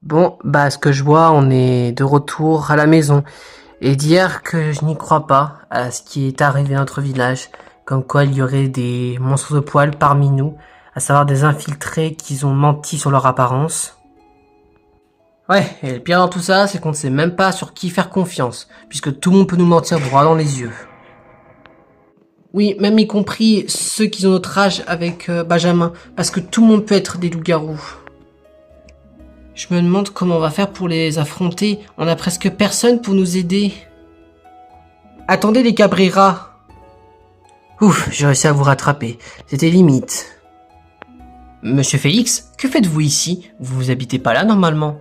Bon, bah, ce que je vois, on est de retour à la maison. Et dire que je n'y crois pas à ce qui est arrivé à notre village, comme quoi il y aurait des monstres de poils parmi nous, à savoir des infiltrés qui ont menti sur leur apparence. Ouais, et le pire dans tout ça, c'est qu'on ne sait même pas sur qui faire confiance, puisque tout le monde peut nous mentir droit dans les yeux. Oui, même y compris ceux qui ont notre âge avec Benjamin, parce que tout le monde peut être des loups-garous. Je me demande comment on va faire pour les affronter. On a presque personne pour nous aider. Attendez les Cabrera. Ouf, j'ai réussi à vous rattraper. C'était limite. Monsieur Félix, que faites-vous ici? Vous habitez pas là normalement?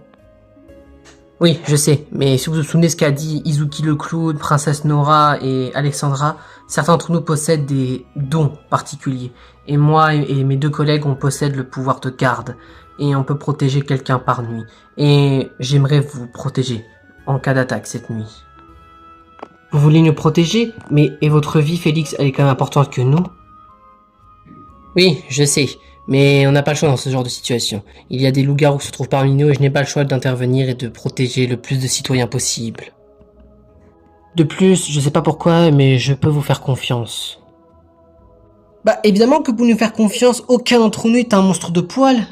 Oui, je sais, mais si vous vous souvenez ce qu'a dit Izuki le clown, Princesse Nora et Alexandra, certains d'entre nous possèdent des dons particuliers. Et moi et mes deux collègues, on possède le pouvoir de garde. Et on peut protéger quelqu'un par nuit. Et j'aimerais vous protéger en cas d'attaque cette nuit. Vous voulez nous protéger? Mais et votre vie, Félix, elle est quand même importante que nous? Oui, je sais. Mais on n'a pas le choix dans ce genre de situation. Il y a des loups-garous qui se trouvent parmi nous et je n'ai pas le choix d'intervenir et de protéger le plus de citoyens possible. De plus, je sais pas pourquoi, mais je peux vous faire confiance. Bah évidemment que pour nous faire confiance, aucun d'entre nous est un monstre de poils.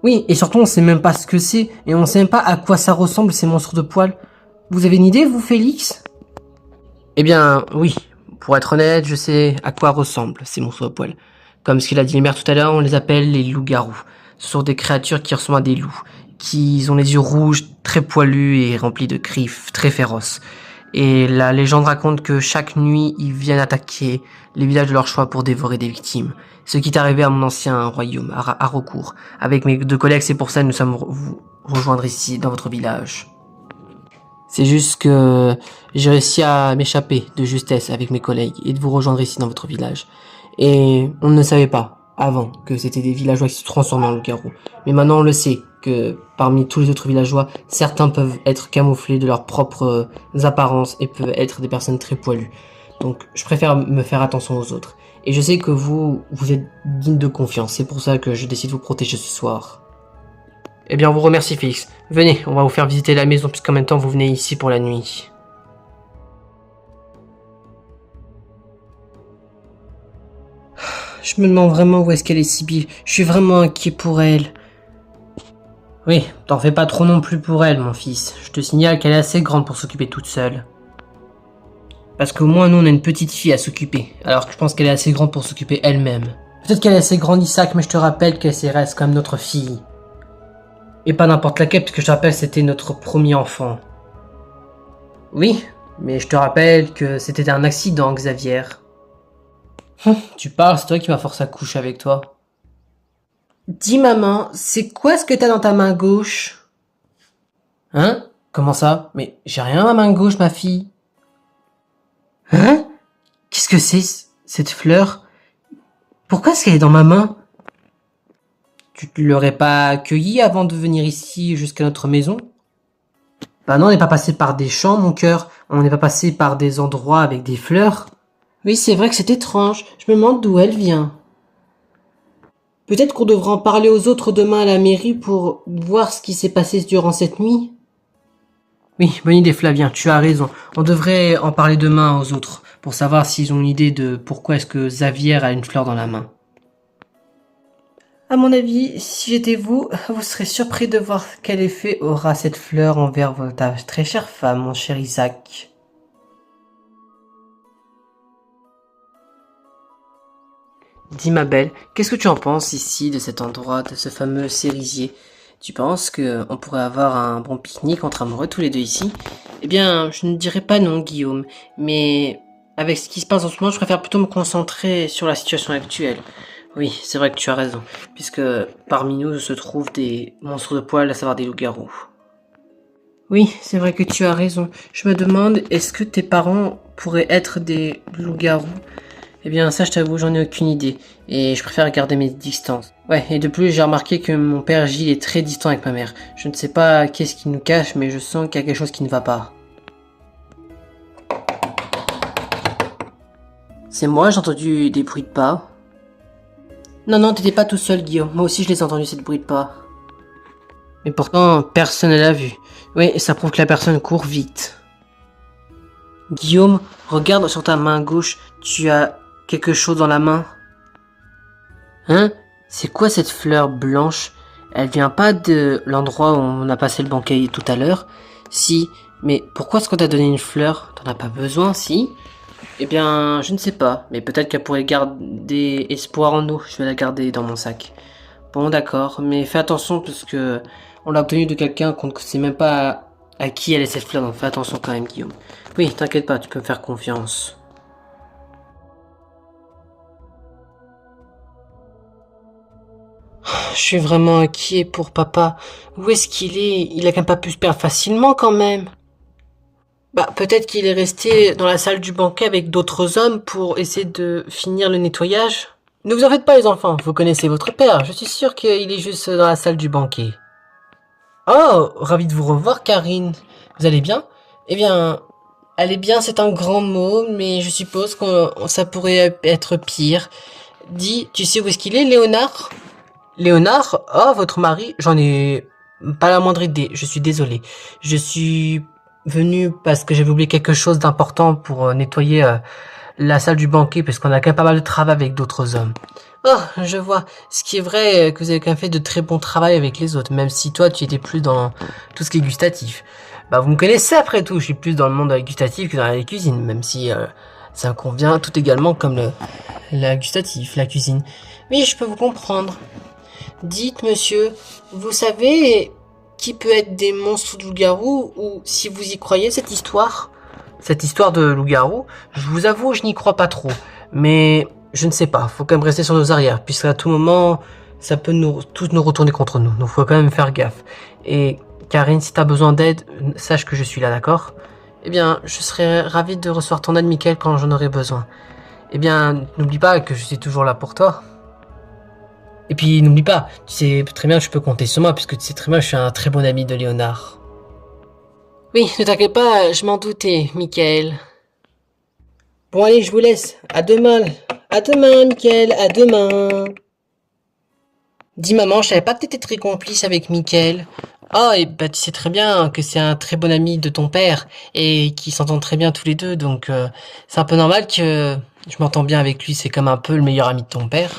Oui, et surtout on sait même pas ce que c'est, et on sait même pas à quoi ça ressemble ces monstres de poils. Vous avez une idée, vous, Félix? Eh bien, oui. Pour être honnête, je sais à quoi ressemblent ces monstres de poils. Comme ce qu'il a dit Mère tout à l'heure, on les appelle les loups-garous. Ce sont des créatures qui ressemblent à des loups, qui ont les yeux rouges, très poilus et remplis de griffes, très féroces. Et la légende raconte que chaque nuit, ils viennent attaquer les villages de leur choix pour dévorer des victimes. Ce qui est arrivé à mon ancien royaume, à Rocourt. Avec mes deux collègues, c'est pour ça que nous sommes vous rejoindre ici, dans votre village. C'est juste que j'ai réussi à m'échapper de justesse avec mes collègues et de vous rejoindre ici dans votre village. Et on ne savait pas avant que c'était des villageois qui se transformaient en loups-garous. Mais maintenant on le sait que parmi tous les autres villageois, certains peuvent être camouflés de leurs propres apparences et peuvent être des personnes très poilues. Donc je préfère me faire attention aux autres. Et je sais que vous êtes digne de confiance. C'est pour ça que je décide de vous protéger ce soir. Eh bien, on vous remercie, Félix. Venez, on va vous faire visiter la maison, puisqu'en même temps, vous venez ici pour la nuit. Je me demande vraiment où est-ce qu'elle est, Sibylle. Je suis vraiment inquiet pour elle. Oui, t'en fais pas trop non plus pour elle, mon fils. Je te signale qu'elle est assez grande pour s'occuper toute seule. Parce qu'au moins, nous, on a une petite fille à s'occuper. Alors que je pense qu'elle est assez grande pour s'occuper elle-même. Peut-être qu'elle est assez grande, Isaac, mais je te rappelle qu'elle reste quand même notre fille. Et pas n'importe laquelle, puisque je te rappelle c'était notre premier enfant. Oui, mais je te rappelle que c'était un accident, Xavier. Tu parles, c'est toi qui m'as forcé à coucher avec toi. Dis maman, c'est quoi ce que t'as dans ta main gauche? Hein? Comment ça? Mais j'ai rien dans ma main gauche, ma fille. Hein? Qu'est-ce que c'est, cette fleur? Pourquoi est-ce qu'elle est dans ma main? Tu ne l'aurais pas accueillie avant de venir ici jusqu'à notre maison? Bah non, on n'est pas passé par des champs, mon cœur. On n'est pas passé par des endroits avec des fleurs. Oui, c'est vrai que c'est étrange. Je me demande d'où elle vient. Peut-être qu'on devra en parler aux autres demain à la mairie pour voir ce qui s'est passé durant cette nuit. Oui, bonne idée, Flavien, tu as raison. On devrait en parler demain aux autres pour savoir s'ils ont une idée de pourquoi est-ce que Xavier a une fleur dans la main. À mon avis, si j'étais vous, vous serez surpris de voir quel effet aura cette fleur envers ta très chère femme, mon cher Isaac. Dis ma belle, qu'est-ce que tu en penses ici de cet endroit, de ce fameux cerisier? Tu penses qu'on pourrait avoir un bon pique-nique entre amoureux tous les deux ici? Eh bien, je ne dirais pas non, Guillaume, mais avec ce qui se passe en ce moment, je préfère plutôt me concentrer sur la situation actuelle. Oui, c'est vrai que tu as raison, puisque parmi nous se trouvent des monstres de poils, à savoir des loups-garous. Oui, c'est vrai que tu as raison. Je me demande, est-ce que tes parents pourraient être des loups-garous? Eh bien, ça, je t'avoue, j'en ai aucune idée, et je préfère garder mes distances. Ouais, et de plus, j'ai remarqué que mon père Gilles est très distant avec ma mère. Je ne sais pas qu'est-ce qu'il nous cache, mais je sens qu'il y a quelque chose qui ne va pas. C'est moi, j'ai entendu des bruits de pas. Non, non, t'étais pas tout seul, Guillaume. Moi aussi, je les ai entendus, ces bruits de pas. Mais pourtant, personne ne l'a vu. Oui, ça prouve que la personne court vite. Guillaume, regarde sur ta main gauche, tu as quelque chose dans la main. Hein? C'est quoi cette fleur blanche? Elle vient pas de l'endroit où on a passé le banquet tout à l'heure? Si, mais pourquoi est-ce qu'on t'a donné une fleur? T'en as pas besoin, si? Eh bien, je ne sais pas, mais peut-être qu'elle pourrait garder espoir en nous. Je vais la garder dans mon sac. Bon, d'accord, mais fais attention parce que on l'a obtenue de quelqu'un qu'on ne sait même pas à qui elle est cette fleur, donc fais attention quand même, Guillaume. Oui, t'inquiète pas, tu peux me faire confiance. Je suis vraiment inquiet pour papa. Où est-ce qu'il est? Il a quand même pas pu se perdre facilement quand même. Bah, peut-être qu'il est resté dans la salle du banquet avec d'autres hommes pour essayer de finir le nettoyage. Ne vous en faites pas les enfants, vous connaissez votre père, je suis sûr qu'il est juste dans la salle du banquet. Oh, ravi de vous revoir Karine. Vous allez bien? Eh bien, aller bien c'est un grand mot, mais je suppose que ça pourrait être pire. Dis, tu sais où est-ce qu'il est, Léonard? Léonard? Oh, votre mari? J'en ai pas la moindre idée, je suis désolé. Je suis venu parce que j'avais oublié quelque chose d'important pour nettoyer la salle du banquet, parce qu'on a quand même pas mal de travail avec d'autres hommes. Oh, je vois. Ce qui est vrai, que vous avez quand même fait de très bons travail avec les autres, même si toi, tu étais plus dans tout ce qui est gustatif. Bah, vous me connaissez après tout, je suis plus dans le monde gustatif que dans la cuisine, même si ça me convient tout également comme la gustatif, la cuisine. Oui, je peux vous comprendre. Dites, monsieur, vous savez qui peut être des monstres de loup-garou, ou si vous y croyez, cette histoire? Cette histoire de loup-garou, je vous avoue, je n'y crois pas trop. Mais je ne sais pas, faut quand même rester sur nos arrières, puisqu'à tout moment, ça peut tous nous retourner contre nous. Donc faut quand même faire gaffe. Et Karine, si t'as besoin d'aide, sache que je suis là, d'accord? Eh bien, je serais ravi de recevoir ton aide, Mickaël, quand j'en aurai besoin. Eh bien, n'oublie pas que je suis toujours là pour toi. Et puis n'oublie pas, tu sais très bien que je peux compter sur moi, puisque tu sais très bien que je suis un très bon ami de Léonard. Oui, ne t'inquiète pas, je m'en doutais, Mickaël. Bon allez, je vous laisse. À demain. À demain, Mickaël, à demain. Dis maman, je savais pas que t'étais très complice avec Mickaël. Oh, et bah tu sais très bien que c'est un très bon ami de ton père, et qu'ils s'entendent très bien tous les deux, donc c'est un peu normal que je m'entends bien avec lui, c'est comme un peu le meilleur ami de ton père.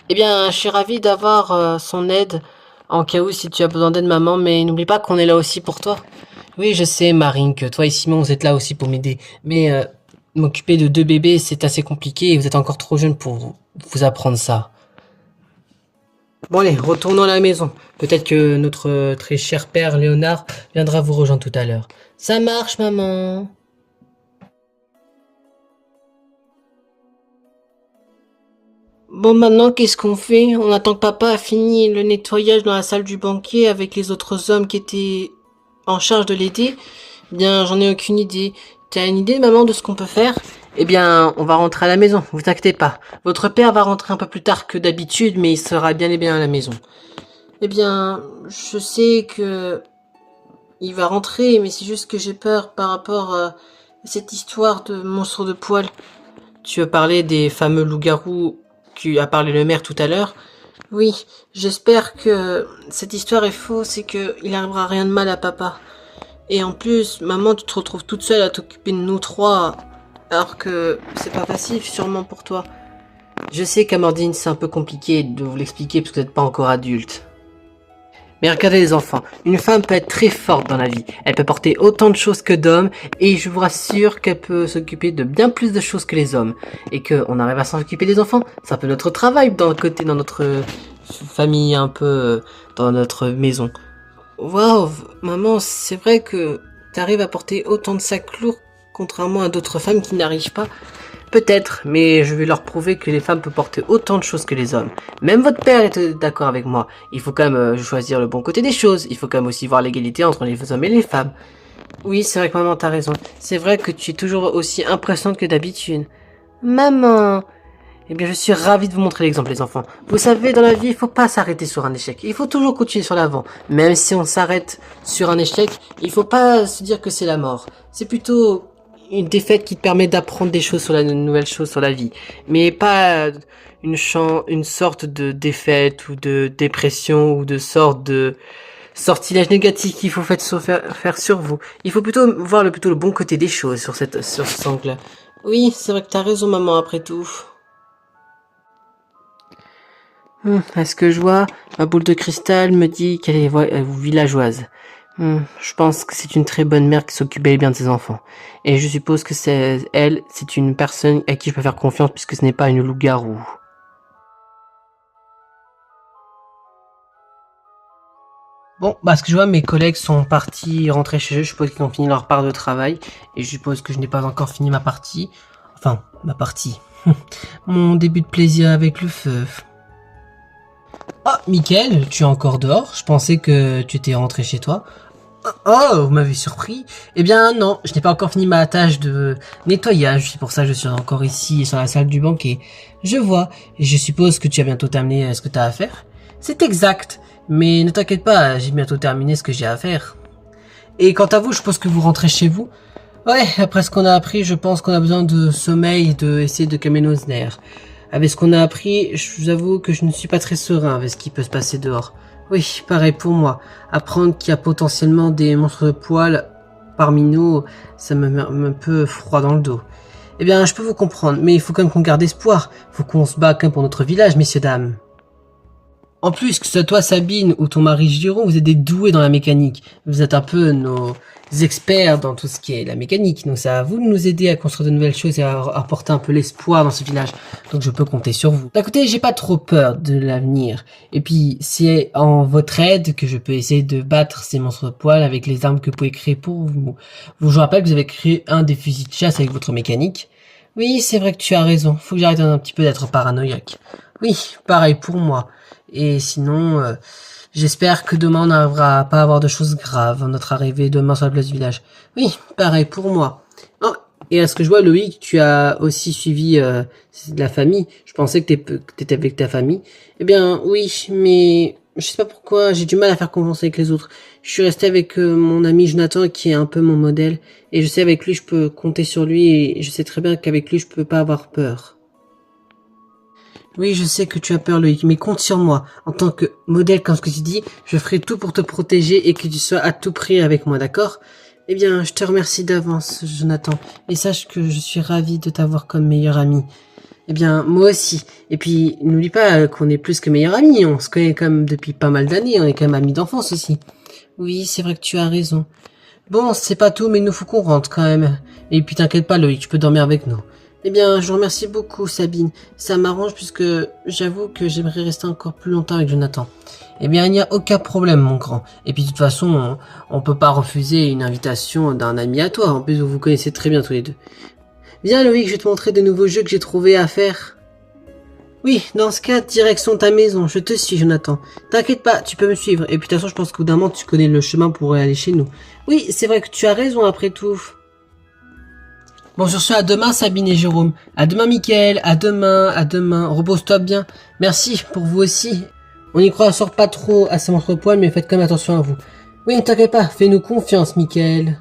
Eh bien, je suis ravi d'avoir son aide en cas où si tu as besoin d'aide, maman, mais n'oublie pas qu'on est là aussi pour toi. Oui, je sais, Marine, que toi et Simon, vous êtes là aussi pour m'aider, mais m'occuper de deux bébés, c'est assez compliqué et vous êtes encore trop jeune pour vous apprendre ça. Bon allez, retournons à la maison. Peut-être que notre très cher père Léonard viendra vous rejoindre tout à l'heure. Ça marche, maman. Bon, maintenant, qu'est-ce qu'on fait? On attend que papa a fini le nettoyage dans la salle du banquet avec les autres hommes qui étaient en charge de l'aider. Bien, j'en ai aucune idée. T'as une idée, maman, de ce qu'on peut faire? Eh bien, on va rentrer à la maison, vous inquiétez pas. Votre père va rentrer un peu plus tard que d'habitude, mais il sera bien et bien à la maison. Eh bien, je sais que il va rentrer, mais c'est juste que j'ai peur par rapport à cette histoire de monstre de poil. Tu as parlé des fameux loups-garous qui a parlé le maire tout à l'heure. Oui, j'espère que cette histoire est fausse et qu'il n'arrivera rien de mal à papa. Et en plus, maman, tu te retrouves toute seule à t'occuper de nous trois, alors que c'est pas facile sûrement pour toi. Je sais qu'Amandine, c'est un peu compliqué de vous l'expliquer parce que vous n'êtes pas encore adulte. Mais regardez les enfants, une femme peut être très forte dans la vie. Elle peut porter autant de choses que d'hommes, et je vous rassure qu'elle peut s'occuper de bien plus de choses que les hommes. Et qu'on arrive à s'en occuper des enfants, c'est un peu notre travail dans notre famille, un peu dans notre maison. Waouh, maman, c'est vrai que t'arrives à porter autant de sacs lourds, contrairement à d'autres femmes qui n'arrivent pas. Peut-être, mais je vais leur prouver que les femmes peuvent porter autant de choses que les hommes. Même votre père était d'accord avec moi. Il faut quand même choisir le bon côté des choses. Il faut quand même aussi voir l'égalité entre les hommes et les femmes. Oui, c'est vrai que maman, t'as raison. C'est vrai que tu es toujours aussi impressionnante que d'habitude. Maman! Eh bien, je suis ravi de vous montrer l'exemple, les enfants. Vous savez, dans la vie, il faut pas s'arrêter sur un échec. Il faut toujours continuer sur l'avant. Même si on s'arrête sur un échec, il faut pas se dire que c'est la mort. C'est plutôt une défaite qui te permet d'apprendre des choses sur une nouvelle chose sur la vie. Mais pas une sorte de défaite ou de dépression ou de sorte de sortilège négatif qu'il faut faire sur vous. Il faut plutôt voir plutôt le bon côté des choses sur cet angle-là. Oui, c'est vrai que t'as raison, maman, après tout. À ce que je vois, ma boule de cristal me dit qu'elle est villageoise. Je pense que c'est une très bonne mère qui s'occupe bel et bien de ses enfants. Et je suppose que c'est une personne à qui je peux faire confiance puisque ce n'est pas une loup-garou. Bon, ce que je vois, mes collègues sont partis rentrer chez eux. Je suppose qu'ils ont fini leur part de travail. Et je suppose que je n'ai pas encore fini ma partie. Enfin, ma partie. Mon début de plaisir avec le feu. Ah, Mickaël, tu es encore dehors? Je pensais que tu étais rentré chez toi. Oh, vous m'avez surpris. Eh bien non, je n'ai pas encore fini ma tâche de nettoyage. C'est pour ça que je suis encore ici sur la salle du banquet. Je vois. Et je suppose que tu as bientôt terminé ce que tu as à faire. C'est exact. Mais ne t'inquiète pas, j'ai bientôt terminé ce que j'ai à faire. Et quant à vous, je suppose que vous rentrez chez vous? Ouais, après ce qu'on a appris, je pense qu'on a besoin de sommeil et de essayer de calmer nos nerfs. Avec ce qu'on a appris, je vous avoue que je ne suis pas très serein avec ce qui peut se passer dehors. Oui, pareil pour moi. Apprendre qu'il y a potentiellement des monstres de poils parmi nous, ça me met un peu froid dans le dos. Eh bien, je peux vous comprendre, mais il faut quand même qu'on garde espoir. Faut qu'on se bat quand même pour notre village, messieurs dames. En plus, que ce soit toi, Sabine, ou ton mari Giron, vous êtes des doués dans la mécanique. Vous êtes un peu nos experts dans tout ce qui est la mécanique. Donc c'est à vous de nous aider à construire de nouvelles choses et à apporter un peu l'espoir dans ce village. Donc je peux compter sur vous. D'un côté, j'ai pas trop peur de l'avenir. Et puis, c'est en votre aide que je peux essayer de battre ces monstres de poils avec les armes que vous pouvez créer pour vous. Je vous rappelle que vous avez créé un des fusils de chasse avec votre mécanique. Oui, c'est vrai que tu as raison. Faut que j'arrête un petit peu d'être paranoïaque. Oui, pareil pour moi. Et sinon, j'espère que demain on n'arrivera pas à avoir de choses graves à notre arrivée demain sur la place du village. Oui, pareil pour moi. Oh, et à ce que je vois, Loïc, tu as aussi suivi la famille. Je pensais que t'étais avec ta famille. Eh bien, oui, mais je sais pas pourquoi, j'ai du mal à faire confiance avec les autres. Je suis resté avec mon ami Jonathan qui est un peu mon modèle. Et je sais avec lui, je peux compter sur lui. Et je sais très bien qu'avec lui, je peux pas avoir peur. Oui, je sais que tu as peur, Loïc, mais compte sur moi. En tant que modèle, comme ce que tu dis, je ferai tout pour te protéger et que tu sois à tout prix avec moi, d'accord? Eh bien, je te remercie d'avance, Jonathan. Et sache que je suis ravi de t'avoir comme meilleur ami. Eh bien, moi aussi. Et puis, n'oublie pas qu'on est plus que meilleurs amis. On se connaît quand même depuis pas mal d'années. On est quand même amis d'enfance aussi. Oui, c'est vrai que tu as raison. Bon, c'est pas tout, mais il nous faut qu'on rentre quand même. Et puis, t'inquiète pas, Loïc, tu peux dormir avec nous. Eh bien, je vous remercie beaucoup, Sabine. Ça m'arrange puisque j'avoue que j'aimerais rester encore plus longtemps avec Jonathan. Eh bien, il n'y a aucun problème, mon grand. Et puis, de toute façon, on peut pas refuser une invitation d'un ami à toi. En plus, vous vous connaissez très bien tous les deux. Viens, Loïc, je vais te montrer de nouveaux jeux que j'ai trouvés à faire. Oui, dans ce cas, direction ta maison. Je te suis, Jonathan. T'inquiète pas, tu peux me suivre. Et puis, de toute façon, je pense qu'au d'un moment, tu connais le chemin pour aller chez nous. Oui, c'est vrai que tu as raison après tout. Bon, sur ce, à demain, Sabine et Jérôme. À demain, Mickaël. À demain, à demain. Repose-toi bien. Merci pour vous aussi. On y croit, sort pas trop à ces monstres poils, mais faites quand même attention à vous. Oui, ne t'inquiète pas, fais-nous confiance, Mickaël.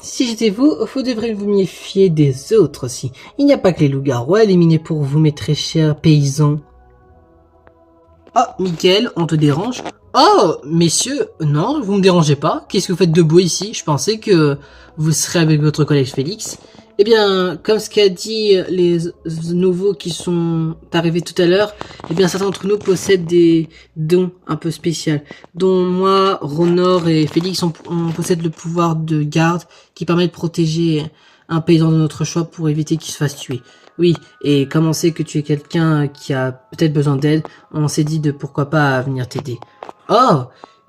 Si j'étais vous devriez vous méfier des autres aussi. Il n'y a pas que les loups-garous à éliminer pour vous, mes très chers paysans. Ah, Mickaël, on te dérange? Oh, messieurs, non, vous me dérangez pas. Qu'est-ce que vous faites debout ici? Je pensais que vous serez avec votre collègue Félix. Eh bien, comme ce qu'a dit les nouveaux qui sont arrivés tout à l'heure, eh bien, certains d'entre nous possèdent des dons un peu spéciaux, dont moi, Ronor et Félix, on possède le pouvoir de garde qui permet de protéger un paysan de notre choix pour éviter qu'il se fasse tuer. Oui, et comme on sait que tu es quelqu'un qui a peut-être besoin d'aide, on s'est dit de pourquoi pas venir t'aider. Oh,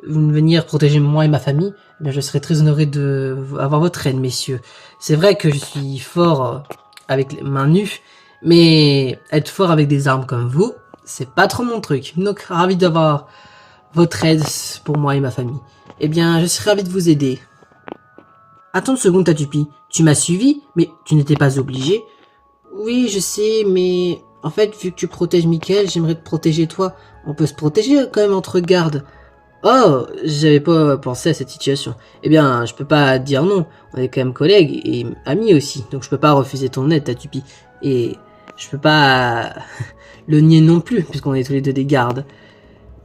venir protéger moi et ma famille, eh bien, je serais très honoré de avoir votre aide, messieurs. C'est vrai que je suis fort avec les mains nues, mais être fort avec des armes comme vous, c'est pas trop mon truc. Donc, ravi d'avoir votre aide pour moi et ma famille. Eh bien, je serais ravi de vous aider. Attends une seconde, Tatupi. Tu m'as suivi, mais tu n'étais pas obligé. Oui, je sais, mais en fait, vu que tu protèges Mickaël, j'aimerais te protéger toi. On peut se protéger quand même entre gardes. Oh, j'avais pas pensé à cette situation. Eh bien, je peux pas dire non. On est quand même collègues et amis aussi, donc je peux pas refuser ton aide, Tatupi. Et Je peux pas le nier non plus, puisqu'on est tous les deux des gardes.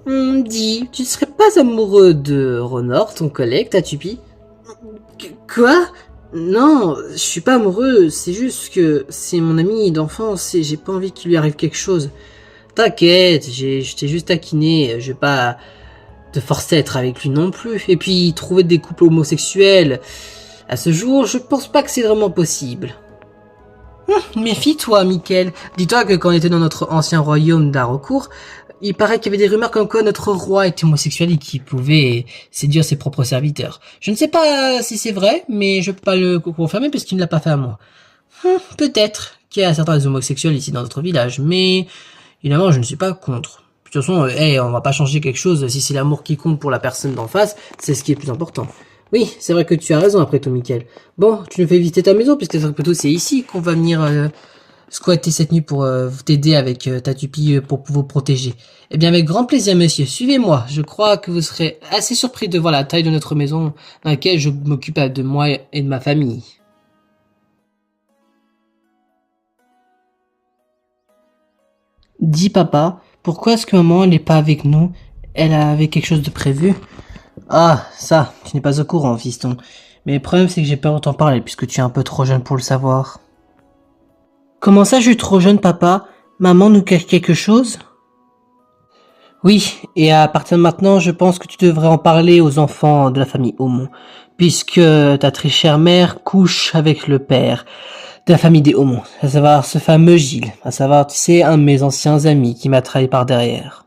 Dis, tu serais pas amoureux de Ronor, ton collègue, Tatupi? Quoi? Non, je suis pas amoureux, c'est juste que c'est mon ami d'enfance et j'ai pas envie qu'il lui arrive quelque chose. T'inquiète, je t'ai juste taquiné, je vais pas te forcer à être avec lui non plus. Et puis, trouver des couples homosexuels, à ce jour, je pense pas que c'est vraiment possible. Méfie-toi, Mickaël. Dis-toi que quand on était dans notre ancien royaume d'Haraucourt, il paraît qu'il y avait des rumeurs comme quoi notre roi était homosexuel et qu'il pouvait séduire ses propres serviteurs. Je ne sais pas si c'est vrai, mais je peux pas le confirmer parce qu'il ne l'a pas fait à moi. Peut-être qu'il y a certains homosexuels ici dans notre village, mais évidemment, je ne suis pas contre. De toute façon, on va pas changer quelque chose. Si c'est l'amour qui compte pour la personne d'en face, c'est ce qui est le plus important. Oui, c'est vrai que tu as raison après tout, Mickaël. Bon, tu nous fais visiter ta maison, puisque plutôt c'est ici qu'on va venir squatter cette nuit pour t'aider avec ta tupie pour vous protéger. Eh bien, avec grand plaisir, monsieur. Suivez-moi. Je crois que vous serez assez surpris de voir la taille de notre maison dans laquelle je m'occupe de moi et de ma famille. Dis, papa, pourquoi est-ce que maman n'est pas avec nous? Elle avait quelque chose de prévu? Ah, ça, tu n'es pas au courant, fiston. Mais le problème, c'est que j'ai peur de t'en parler, puisque tu es un peu trop jeune pour le savoir. Comment ça, je suis trop jeune, papa? Maman nous cache quelque chose? Oui, et à partir de maintenant, je pense que tu devrais en parler aux enfants de la famille Aumont, puisque ta très chère mère couche avec le père de la famille des Aumont, à savoir ce fameux Gilles, à savoir, tu sais, un de mes anciens amis qui m'a trahi par derrière.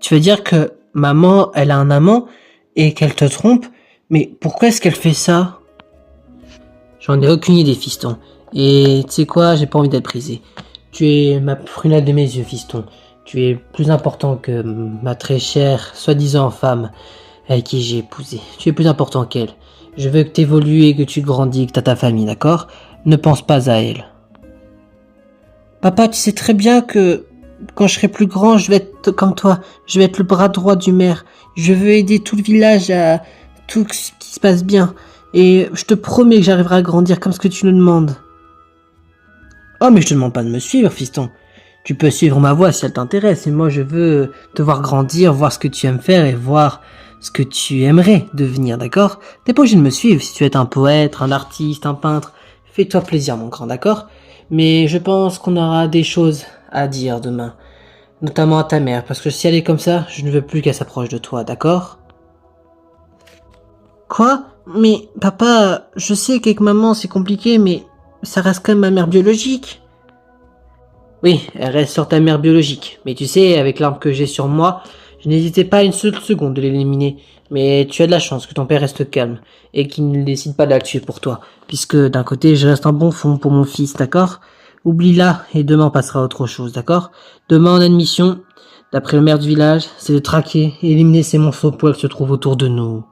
Tu veux dire que maman, elle a un amant et qu'elle te trompe? Mais pourquoi est-ce qu'elle fait ça? J'en ai aucune idée, fiston. Et tu sais quoi, j'ai pas envie d'être brisé. Tu es ma prunelle de mes yeux, fiston. Tu es plus important que ma très chère, soi-disant femme, avec qui j'ai épousé. Tu es plus important qu'elle. Je veux que t'évolues et que tu grandis, que t'as ta famille, d'accord? Ne pense pas à elle. Papa, tu sais très bien que quand je serai plus grand, je vais être comme toi. Je vais être le bras droit du maire. Je veux aider tout le village à tout ce qui se passe bien. Et je te promets que j'arriverai à grandir comme ce que tu nous demandes. Oh, mais je te demande pas de me suivre, fiston. Tu peux suivre ma voie si elle t'intéresse. Et moi, je veux te voir grandir, voir ce que tu aimes faire et voir ce que tu aimerais devenir, d'accord? T'es pas obligé de me suivre si tu es un poète, un artiste, un peintre. Fais-toi plaisir, mon grand, d'accord? Mais je pense qu'on aura des choses à dire demain. Notamment à ta mère, parce que si elle est comme ça, je ne veux plus qu'elle s'approche de toi, d'accord? Quoi? Mais papa, je sais qu'avec maman c'est compliqué, mais ça reste quand même ma mère biologique. Oui, elle reste sur ta mère biologique. Mais tu sais, avec l'arme que j'ai sur moi, je n'hésitais pas une seule seconde de l'éliminer. Mais tu as de la chance que ton père reste calme et qu'il ne décide pas de la tuer pour toi. Puisque d'un côté, je reste un bon fond pour mon fils, d'accord? Oublie-la et demain on passera à autre chose, d'accord? Demain en admission, d'après le maire du village, c'est de traquer et éliminer ces monstres au poil qui se trouvent autour de nous.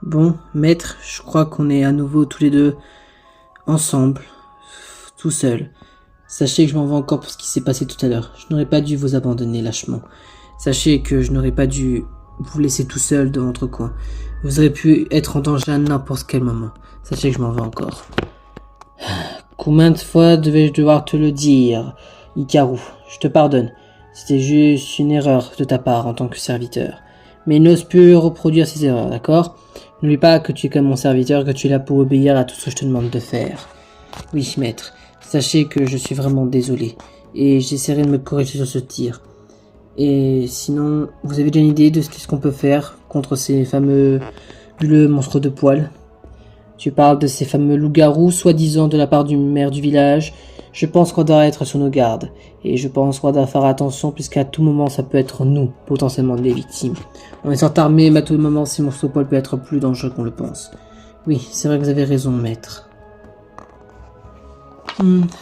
Bon, maître, je crois qu'on est à nouveau tous les deux ensemble, tout seul. Sachez que je m'en vais encore pour ce qui s'est passé tout à l'heure. Je n'aurais pas dû vous abandonner lâchement. Sachez que je n'aurais pas dû vous laisser tout seul dans votre coin. Vous auriez pu être en danger à n'importe quel moment. Sachez que je m'en vais encore. Combien de fois devais-je devoir te le dire, Ikaru? Je te pardonne. C'était juste une erreur de ta part en tant que serviteur. Mais n'ose plus reproduire ces erreurs, d'accord? N'oublie pas que tu es comme mon serviteur, que tu es là pour obéir à tout ce que je te demande de faire. Oui, maître. Sachez que je suis vraiment désolé. Et j'essaierai de me corriger sur ce tir. Et sinon, vous avez déjà une idée de ce qu'on peut faire contre ces fameux bulles monstres de poils? Tu parles de ces fameux loups-garous, soi-disant de la part du maire du village. Je pense qu'on doit être sur nos gardes. Et je pense qu'on doit faire attention puisqu'à tout moment ça peut être nous, potentiellement les victimes. En étant armés, mais à tout moment ces monstres de poils peut être plus dangereux qu'on le pense. Oui, c'est vrai que vous avez raison, maître.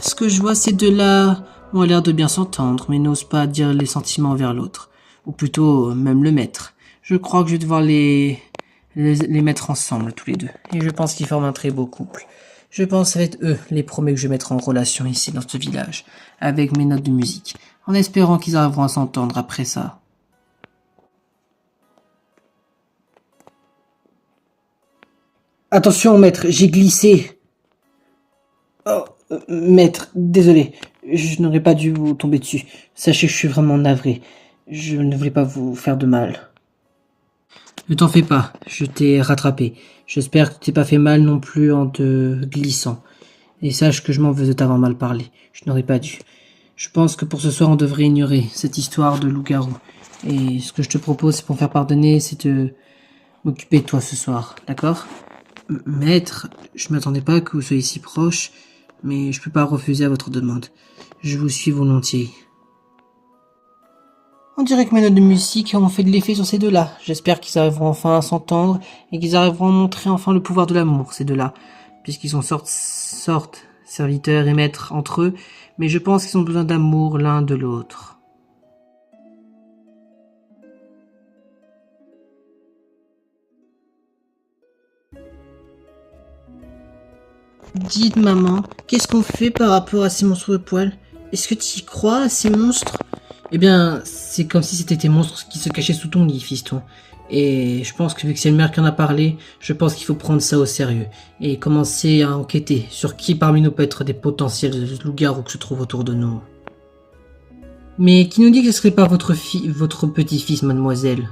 Ce que je vois, ces deux-là ont l'air de bien s'entendre, mais n'osent pas dire les sentiments envers l'autre. Ou plutôt, même le maître. Je crois que je vais devoir les mettre ensemble, tous les deux. Et je pense qu'ils forment un très beau couple. Je pense que ça va être eux, les premiers que je vais mettre en relation ici, dans ce village, avec mes notes de musique, en espérant qu'ils arriveront à s'entendre après ça. Attention, maître, j'ai glissé. Oh, maître, désolé. Je n'aurais pas dû vous tomber dessus. Sachez que je suis vraiment navré. Je ne voulais pas vous faire de mal. Ne t'en fais pas, je t'ai rattrapé. J'espère que tu t'es pas fait mal non plus en te glissant. Et sache que je m'en veux de t'avoir mal parlé. Je n'aurais pas dû. Je pense que pour ce soir, on devrait ignorer cette histoire de loup-garou. Et ce que je te propose, c'est pour me faire pardonner, c'est de m'occuper de toi ce soir, d'accord? Maître, je m'attendais pas que vous soyez si proche, mais je peux pas refuser à votre demande. Je vous suis volontiers. On dirait que mes notes de musique ont fait de l'effet sur ces deux-là. J'espère qu'ils arriveront enfin à s'entendre et qu'ils arriveront à montrer enfin le pouvoir de l'amour, ces deux-là. Puisqu'ils sont sortes serviteurs et maîtres entre eux, mais je pense qu'ils ont besoin d'amour l'un de l'autre. Dites maman, qu'est-ce qu'on fait par rapport à ces monstres de poils? Est-ce que tu y crois à ces monstres? Eh bien, c'est comme si c'était tes monstres qui se cachaient sous ton lit, fiston. Et je pense que vu que c'est le maire qui en a parlé, je pense qu'il faut prendre ça au sérieux et commencer à enquêter sur qui parmi nous peut être des potentiels loups-garous qui se trouvent autour de nous. Mais qui nous dit que ce serait pas votre petit-fils, mademoiselle?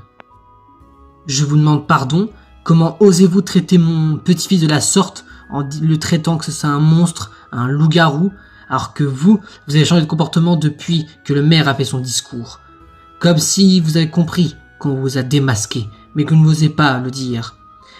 Je vous demande pardon. Comment osez-vous traiter mon petit-fils de la sorte en le traitant que c'est un monstre, un loup-garou, alors que vous avez changé de comportement depuis que le maire a fait son discours. Comme si vous avez compris qu'on vous a démasqué, mais que vous n'osez pas le dire.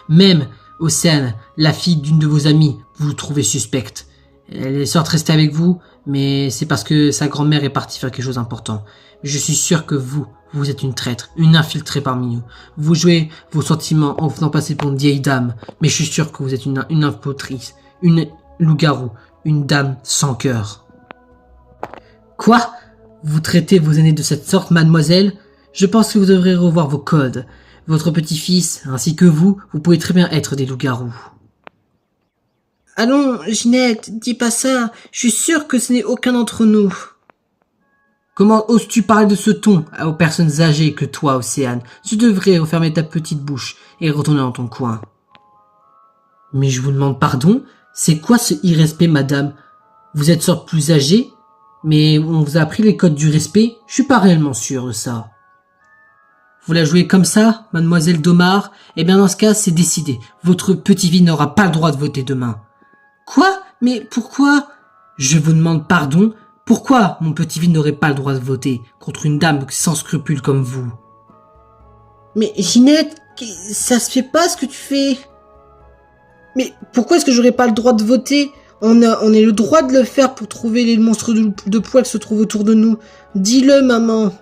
Même Océane, la fille d'une de vos amies, vous trouvez suspecte. Elle est sorte rester avec vous, mais c'est parce que sa grand-mère est partie faire quelque chose d'important. Je suis sûr que vous êtes une traître, une infiltrée parmi nous. Vous jouez vos sentiments en faisant passer pour une vieille dame, mais je suis sûr que vous êtes une impotrice, une loup-garou, une dame sans cœur. Quoi? Vous traitez vos aînés de cette sorte, mademoiselle? Je pense que vous devrez revoir vos codes. Votre petit-fils, ainsi que vous pouvez très bien être des loups-garous. Allons, Ginette, dis pas ça. Je suis sûr que ce n'est aucun d'entre nous. Comment oses-tu parler de ce ton aux personnes âgées que toi, Océane? Tu devrais refermer ta petite bouche et retourner dans ton coin. Mais je vous demande pardon? C'est quoi ce irrespect, madame? Vous êtes sorte plus âgée? Mais on vous a appris les codes du respect? Je suis pas réellement sûr de ça. Vous la jouez comme ça, mademoiselle Domar? Eh bien dans ce cas, c'est décidé. Votre petit-fils n'aura pas le droit de voter demain. Quoi? Mais pourquoi? Je vous demande pardon? Pourquoi mon petit-fils n'aurait pas le droit de voter contre une dame sans scrupules comme vous? Mais Ginette, ça se fait pas ce que tu fais. Mais pourquoi est-ce que j'aurais pas le droit de voter? On est le droit de le faire pour trouver les monstres de poils qui se trouvent autour de nous. Dis-le, maman.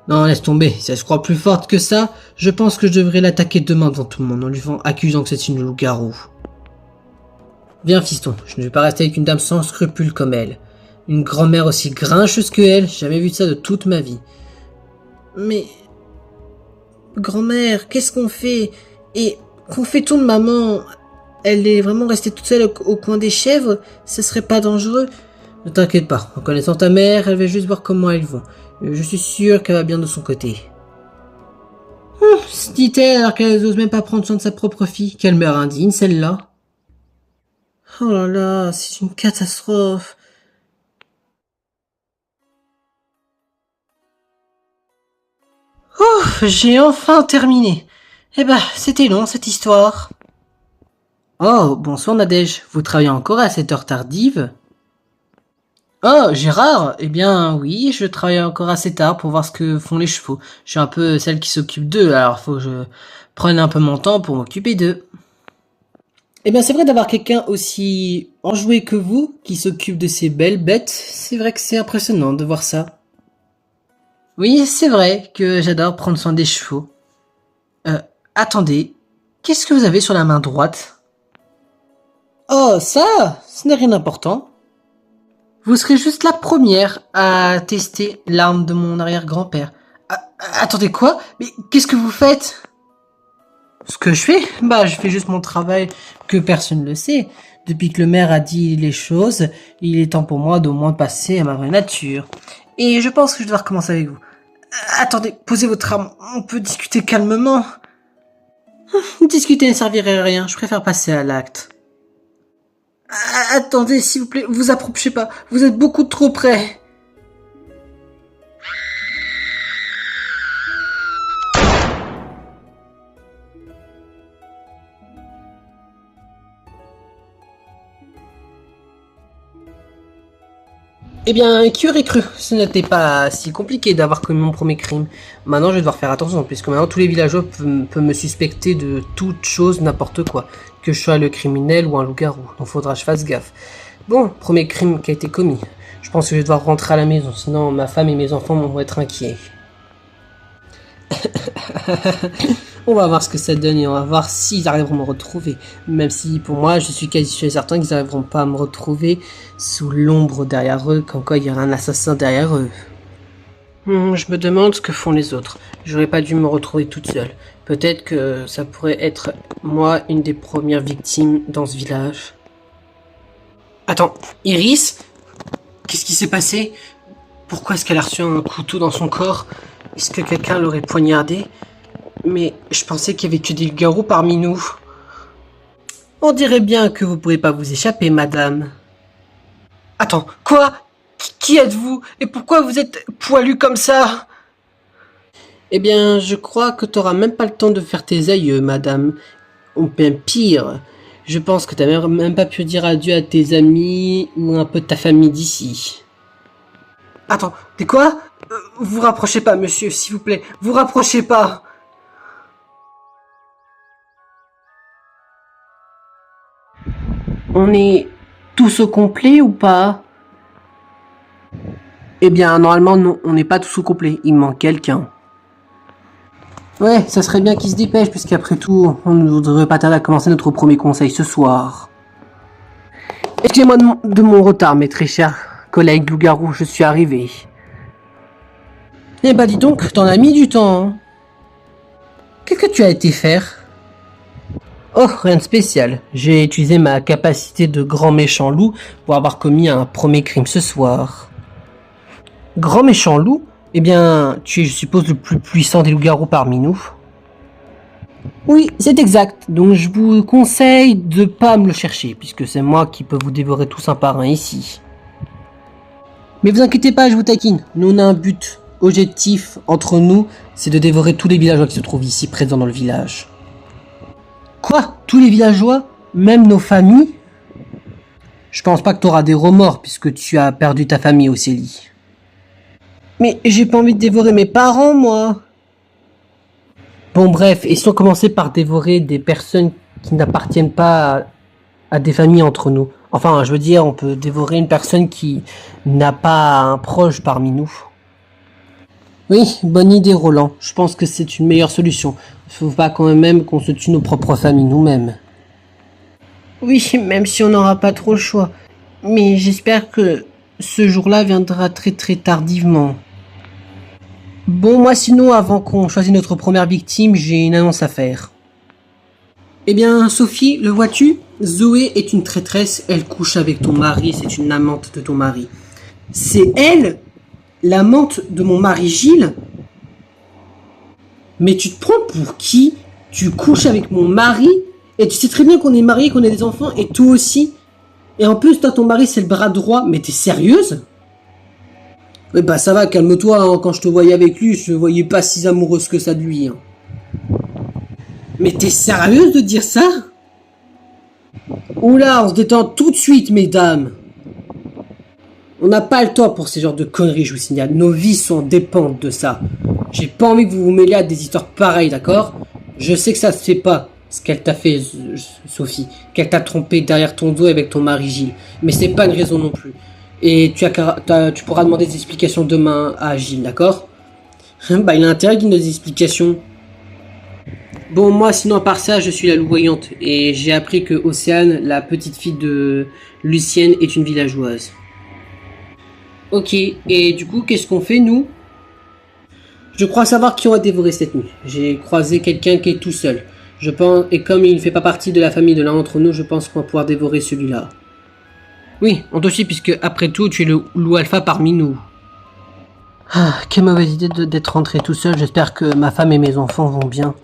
Non, laisse tomber. Si elle se croit plus forte que ça, je pense que je devrais l'attaquer demain devant tout le monde en lui accusant que c'est une loup-garou. Viens, fiston, je ne vais pas rester avec une dame sans scrupules comme elle. Une grand-mère aussi grincheuse que elle, j'ai jamais vu ça de toute ma vie. Mais... grand-mère, qu'est-ce qu'on fait? Et qu'on fait-on de maman? Elle est vraiment restée toute seule au coin des chèvres? Ce serait pas dangereux? Ne t'inquiète pas, en connaissant ta mère, elle va juste voir comment elles vont. Je suis sûr qu'elle va bien de son côté. Se dit-elle alors qu'elle n'ose même pas prendre soin de sa propre fille. Quelle mère indigne, celle-là. Oh là là, c'est une catastrophe. Oh, j'ai enfin terminé. Eh ben, c'était long cette histoire. Oh, bonsoir Nadège, vous travaillez encore à cette heure tardive? Oh, Gérard, eh bien oui, je travaille encore assez tard pour voir ce que font les chevaux. Je suis un peu celle qui s'occupe d'eux, alors faut que je prenne un peu mon temps pour m'occuper d'eux. Eh bien c'est vrai d'avoir quelqu'un aussi enjoué que vous, qui s'occupe de ces belles bêtes, c'est vrai que c'est impressionnant de voir ça. Oui, c'est vrai que j'adore prendre soin des chevaux. Attendez, qu'est-ce que vous avez sur la main droite? Oh, ça, ce n'est rien d'important. Vous serez juste la première à tester l'arme de mon arrière-grand-père. Attendez, quoi? Mais qu'est-ce que vous faites? Ce que je fais? Bah, je fais juste mon travail que personne ne le sait. Depuis que le maire a dit les choses, il est temps pour moi d'au moins passer à ma vraie nature. Et je pense que je dois recommencer avec vous. Attendez, posez votre arme, on peut discuter calmement. Discuter ne servirait à rien, je préfère passer à l'acte. Attendez, s'il vous plaît, vous approchez pas, vous êtes beaucoup trop près. Eh bien, qui aurait cru? Ce n'était pas si compliqué d'avoir commis mon premier crime. Maintenant, je vais devoir faire attention, puisque maintenant tous les villageois peuvent me suspecter de toute chose, n'importe quoi. Que je sois le criminel ou un loup-garou. Donc faudra que je fasse gaffe. Bon, premier crime qui a été commis. Je pense que je vais devoir rentrer à la maison, sinon ma femme et mes enfants vont être inquiets. On va voir ce que ça donne et on va voir s'ils arriveront à me retrouver. Même si pour moi, je suis quasi certain qu'ils n'arriveront pas à me retrouver sous l'ombre derrière eux, comme quoi il y aura un assassin derrière eux. Je me demande ce que font les autres. J'aurais pas dû me retrouver toute seule. Peut-être que ça pourrait être moi une des premières victimes dans ce village. Attends, Iris? Qu'est-ce qui s'est passé? Pourquoi est-ce qu'elle a reçu un couteau dans son corps? Est-ce que quelqu'un l'aurait poignardé? Mais je pensais qu'il y avait que des loups-garous parmi nous. On dirait bien que vous pourrez pas vous échapper, madame. Attends, quoi? Qui êtes-vous? Et pourquoi vous êtes poilu comme ça? Eh bien, je crois que t'auras même pas le temps de faire tes aïeux, madame. Ou bien pire, je pense que t'as même pas pu dire adieu à tes amis ou un peu de ta famille d'ici. Attends, t'es quoi? Vous rapprochez pas, monsieur, s'il vous plaît. Vous rapprochez pas. On est tous au complet ou pas? Eh bien, normalement, non, on n'est pas tous au complet. Il manque quelqu'un. Ouais, ça serait bien qu'il se dépêche, puisqu'après tout, on ne voudrait pas tarder à commencer notre premier conseil ce soir. Excusez-moi de mon retard, mes très chers collègues loup-garou, je suis arrivé. Eh bah dis donc, t'en as mis du temps. Hein. Qu'est-ce que tu as été faire? Oh, rien de spécial. J'ai utilisé ma capacité de grand méchant loup pour avoir commis un premier crime ce soir. Grand méchant loup? Eh bien, tu es, je suppose, le plus puissant des loups-garous parmi nous. Oui, c'est exact. Donc je vous conseille de pas me le chercher, puisque c'est moi qui peux vous dévorer tous un par un ici. Mais vous inquiétez pas, je vous taquine. Nous, on a un but objectif entre nous, c'est de dévorer tous les villageois qui se trouvent ici présents dans le village. Quoi? Tous les villageois? Même nos familles? Je pense pas que t'auras des remords, puisque tu as perdu ta famille, Océlie. Mais j'ai pas envie de dévorer mes parents, moi. Bon, bref, et si on commençait par dévorer des personnes qui n'appartiennent pas à des familles entre nous? Enfin, je veux dire, on peut dévorer une personne qui n'a pas un proche parmi nous. Oui, bonne idée, Roland. Je pense que c'est une meilleure solution. Faut pas quand même qu'on se tue nos propres familles nous-mêmes. Oui, même si on n'aura pas trop le choix. Mais j'espère que ce jour-là viendra très très tardivement. Bon, moi sinon, avant qu'on choisisse notre première victime, j'ai une annonce à faire. Eh bien, Sophie, le vois-tu? Zoé est une traîtresse, elle couche avec ton mari, c'est une amante de ton mari. C'est elle, l'amante de mon mari Gilles? Mais tu te prends pour qui? Tu couches avec mon mari? Et tu sais très bien qu'on est mariés, qu'on a des enfants, et toi aussi? Et en plus, toi, ton mari, c'est le bras droit, mais t'es sérieuse? Ouais, bah ça va, calme-toi, hein. Quand je te voyais avec lui, je ne voyais pas si amoureuse que ça de lui. Hein. Mais t'es sérieuse de dire ça? Oula, on se détend tout de suite, mesdames. On n'a pas le temps pour ces genres de conneries, je vous signale. Nos vies sont dépendantes de ça. J'ai pas envie que vous vous mêliez à des histoires pareilles, d'accord? Je sais que ça se fait pas, ce qu'elle t'a fait, Sophie. Qu'elle t'a trompé derrière ton dos avec ton mari Gilles. Mais c'est pas une raison non plus. Et tu pourras demander des explications demain à Gilles, d'accord? Bah, il a intérêt qu'il ait des explications. Bon, moi, sinon, à part ça, je suis la louvoyante. Et j'ai appris que Océane, la petite fille de Lucienne, est une villageoise. Ok, et du coup, qu'est-ce qu'on fait, nous? Je crois savoir qui on a dévoré cette nuit. J'ai croisé quelqu'un qui est tout seul. Je pense, et comme il ne fait pas partie de la famille de l'un d'entre nous, je pense qu'on va pouvoir dévorer celui-là. Oui, on aussi, puisque après tout, tu es le loup alpha parmi nous. Ah, quelle mauvaise idée d'être rentré tout seul. J'espère que ma femme et mes enfants vont bien.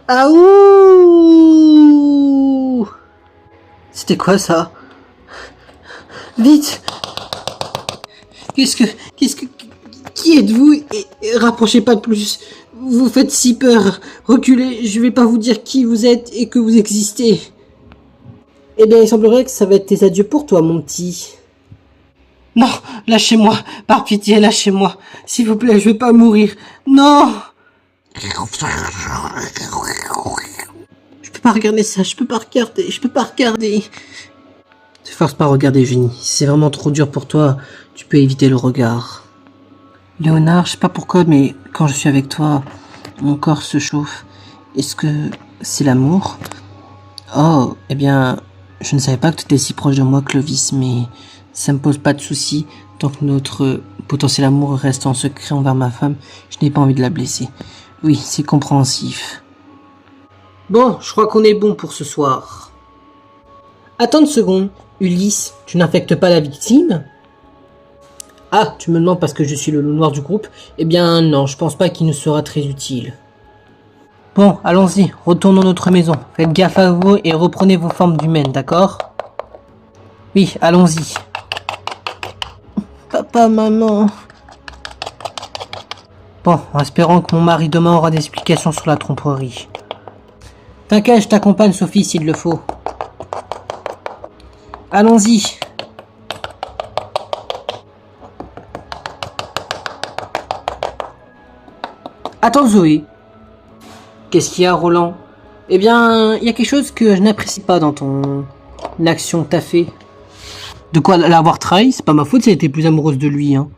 Ah ouh! C'était quoi ça? Vite! Qu'est-ce que... Qui êtes-vous? Et rapprochez pas de plus. Vous faites si peur. Reculez, je vais pas vous dire qui vous êtes et que vous existez. Eh bien, il semblerait que ça va être tes adieux pour toi, mon petit. Non, lâchez-moi. Par pitié, lâchez-moi. S'il vous plaît, je vais pas mourir. Non! Je peux pas regarder ça, je peux pas regarder. Te force pas à regarder, Jenny. Si c'est vraiment trop dur pour toi, tu peux éviter le regard. Léonard, je sais pas pourquoi, mais quand je suis avec toi, mon corps se chauffe. Est-ce que c'est l'amour? Oh, eh bien, je ne savais pas que tu étais si proche de moi, Clovis, mais ça me pose pas de soucis. Tant que notre potentiel amour reste en secret envers ma femme, je n'ai pas envie de la blesser. Oui, c'est compréhensif. Bon, je crois qu'on est bon pour ce soir. Attends une seconde, Ulysse, tu n'infectes pas la victime? Ah, tu me demandes parce que je suis le loup noir du groupe? Eh bien non, je pense pas qu'il nous sera très utile. Bon, allons-y, retournons à notre maison. Faites gaffe à vous et reprenez vos formes d'humaines, d'accord? Oui, allons-y. Papa, maman... Bon, en espérant que mon mari demain aura des explications sur la tromperie. T'inquiète, je t'accompagne, Sophie, s'il le faut. Allons-y. Attends, Zoé. Qu'est-ce qu'il y a, Roland? Eh bien, il y a quelque chose que je n'apprécie pas dans ton action que t'as fait. De quoi l'avoir trahi? C'est pas ma faute si elle était plus amoureuse de lui, hein.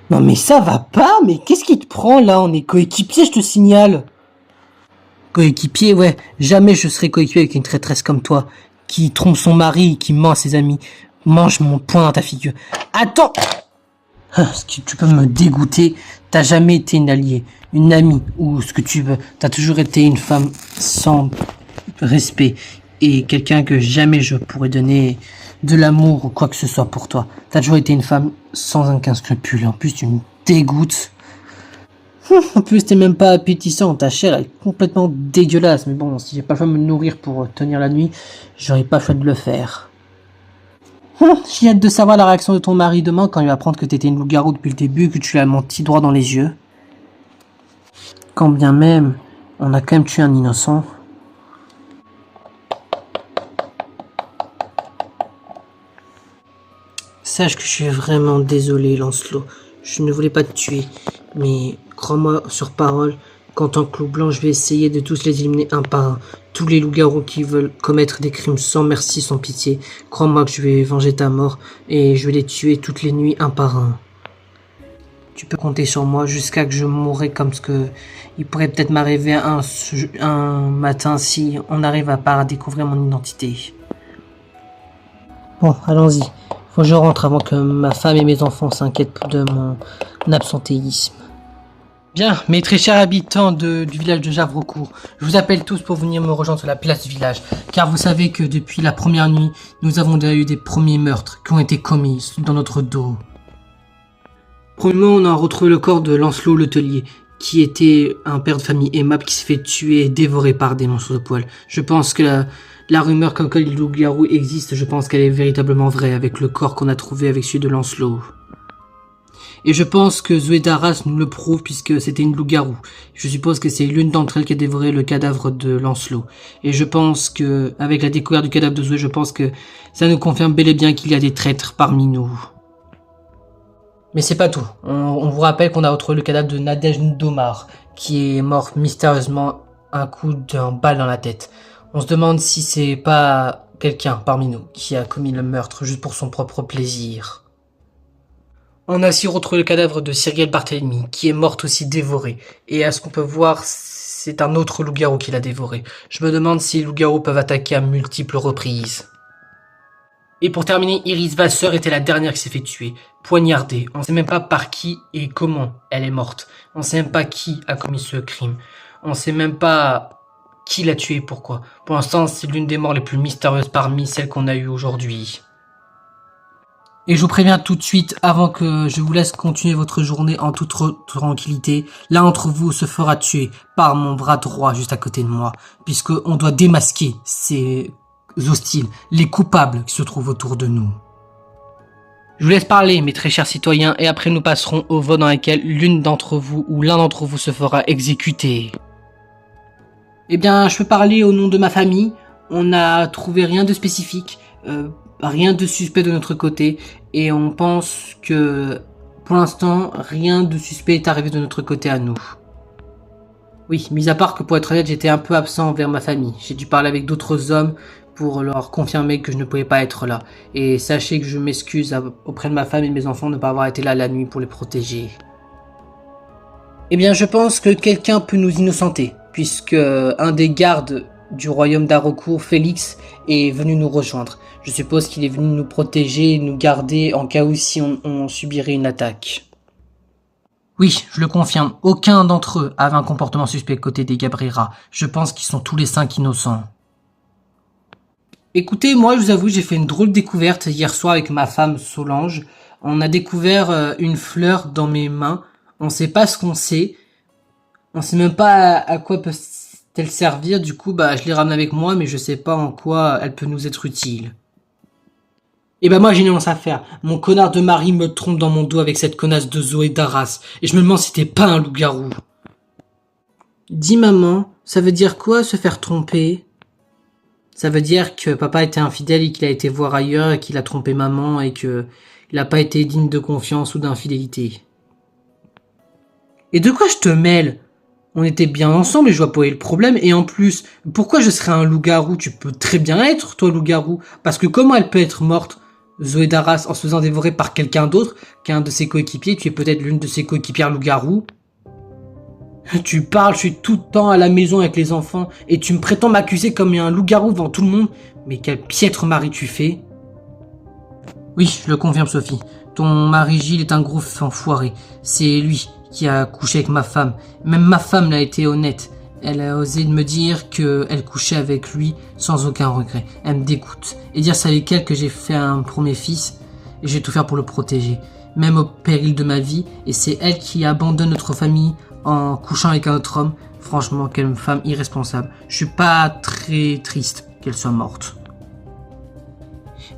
Non mais ça va pas, mais qu'est-ce qui te prend là? On est coéquipiers, je te signale. Coéquipier, ouais, jamais je serai coéquipier avec une traîtresse comme toi, qui trompe son mari et qui ment à ses amis. Mange mon poing dans ta figure. Attends! Ce que tu peux me dégoûter, t'as jamais été une alliée, une amie, ou ce que tu veux. T'as toujours été une femme sans respect, et quelqu'un que jamais je pourrais donner de l'amour ou quoi que ce soit pour toi. T'as toujours été une femme sans aucun scrupule, en plus tu me dégoûtes. En plus, t'es même pas appétissant, ta chair est complètement dégueulasse. Mais bon, si j'ai pas le choix de me nourrir pour tenir la nuit, j'aurais pas le choix de le faire. J'ai hâte de savoir la réaction de ton mari demain quand il va apprendre que t'étais une loup-garou depuis le début et que tu lui as menti droit dans les yeux. Quand bien même, on a quand même tué un innocent. Sache que je suis vraiment désolé, Lancelot. Je ne voulais pas te tuer, mais crois-moi sur parole qu'en tant que loup blanc, je vais essayer de tous les éliminer un par un. Tous les loups-garous qui veulent commettre des crimes sans merci, sans pitié. Crois-moi que je vais venger ta mort et je vais les tuer toutes les nuits un par un. Tu peux compter sur moi jusqu'à que je mourrai comme ce que il pourrait peut-être m'arriver un matin si on n'arrive à pas découvrir mon identité. Bon, allons-y. Faut que je rentre avant que ma femme et mes enfants s'inquiètent de mon absentéisme. Bien, mes très chers habitants du village de Javrecourt, je vous appelle tous pour venir me rejoindre sur la place du village, car vous savez que depuis la première nuit, nous avons déjà eu des premiers meurtres qui ont été commis dans notre dos. Premièrement, on a retrouvé le corps de Lancelot Letellier, qui était un père de famille aimable qui s'est fait tuer et dévorer par des monstres de poil. Je pense que la rumeur comme quoi les loups-garous existent, je pense qu'elle est véritablement vraie avec le corps qu'on a trouvé avec celui de Lancelot. Et je pense que Zoé d'Arras nous le prouve puisque c'était une loup-garou. Je suppose que c'est l'une d'entre elles qui a dévoré le cadavre de Lancelot. Et je pense que, avec la découverte du cadavre de Zoé, je pense que ça nous confirme bel et bien qu'il y a des traîtres parmi nous. Mais c'est pas tout. On vous rappelle qu'on a retrouvé le cadavre de Nadège Ndomar, qui est mort mystérieusement un coup d'un balle dans la tête. On se demande si c'est pas quelqu'un parmi nous qui a commis le meurtre juste pour son propre plaisir. On a aussi retrouvé le cadavre de Cyrielle Barthélemy, qui est morte aussi dévorée. Et à ce qu'on peut voir, c'est un autre loup-garou qui l'a dévoré. Je me demande si les loups-garous peuvent attaquer à multiples reprises. Et pour terminer, Iris Vasseur était la dernière qui s'est fait tuer, poignardée. On ne sait même pas par qui et comment elle est morte. On ne sait même pas qui a commis ce crime. On ne sait même pas qui l'a tuée et pourquoi. Pour l'instant, c'est l'une des morts les plus mystérieuses parmi celles qu'on a eues aujourd'hui. Et je vous préviens tout de suite, avant que je vous laisse continuer votre journée en toute tranquillité, l'un d'entre vous se fera tuer par mon bras droit juste à côté de moi, puisque on doit démasquer ces hostiles, les coupables qui se trouvent autour de nous. Je vous laisse parler, mes très chers citoyens, et après nous passerons au vote dans lequel l'une d'entre vous ou l'un d'entre vous se fera exécuter. Eh bien, je peux parler au nom de ma famille. On n'a trouvé rien de spécifique. Rien de suspect de notre côté et on pense que pour l'instant rien de suspect est arrivé de notre côté à nous. Oui, mis à part que pour être honnête j'étais un peu absent envers ma famille. J'ai dû parler avec d'autres hommes pour leur confirmer que je ne pouvais pas être là. Et sachez que je m'excuse auprès de ma femme et de mes enfants de ne pas avoir été là la nuit pour les protéger. Eh bien je pense que quelqu'un peut nous innocenter puisque un des gardes du royaume d'Haraucourt, Félix, est venu nous rejoindre. Je suppose qu'il est venu nous protéger et nous garder en cas où si on subirait une attaque. Oui, je le confirme, aucun d'entre eux avait un comportement suspect côté des Gabrera. Je pense qu'ils sont tous les 5 innocents. Écoutez, moi je vous avoue, j'ai fait une drôle de découverte hier soir avec ma femme Solange. On a découvert une fleur dans mes mains. On sait pas ce qu'on sait. On sait même pas à quoi peut-elle servir. Du coup, je l'ai ramenée avec moi, mais je sais pas en quoi elle peut nous être utile. Et moi j'ai une annonce à faire. Mon connard de mari me trompe dans mon dos avec cette connasse de Zoé d'Arras. Et je me demande si t'es pas un loup-garou. Dis maman, ça veut dire quoi se faire tromper? Ça veut dire que papa était infidèle et qu'il a été voir ailleurs et qu'il a trompé maman et que il a pas été digne de confiance ou d'infidélité. Et de quoi je te mêle? On était bien ensemble et je vois pas où est le problème. Et en plus, pourquoi je serais un loup-garou? Tu peux très bien être, toi, loup-garou. Parce que comment elle peut être morte, Zoé d'Arras, en se faisant dévorer par quelqu'un d'autre qu'un de ses coéquipiers? Tu es peut-être l'une de ses coéquipières loup-garou. Tu parles, je suis tout le temps à la maison avec les enfants et tu me prétends m'accuser comme un loup-garou devant tout le monde. Mais quel piètre mari tu fais. Oui, je le confirme, Sophie. Ton mari Gilles est un gros enfoiré. C'est lui qui a couché avec ma femme. Même ma femme l'a été honnête. Elle a osé me dire qu'elle couchait avec lui sans aucun regret. Elle me dégoûte. Et dire c'est avec elle que j'ai fait un premier fils et j'ai tout faire pour le protéger. Même au péril de ma vie. Et c'est elle qui abandonne notre famille en couchant avec un autre homme. Franchement, quelle femme irresponsable. Je suis pas très triste qu'elle soit morte.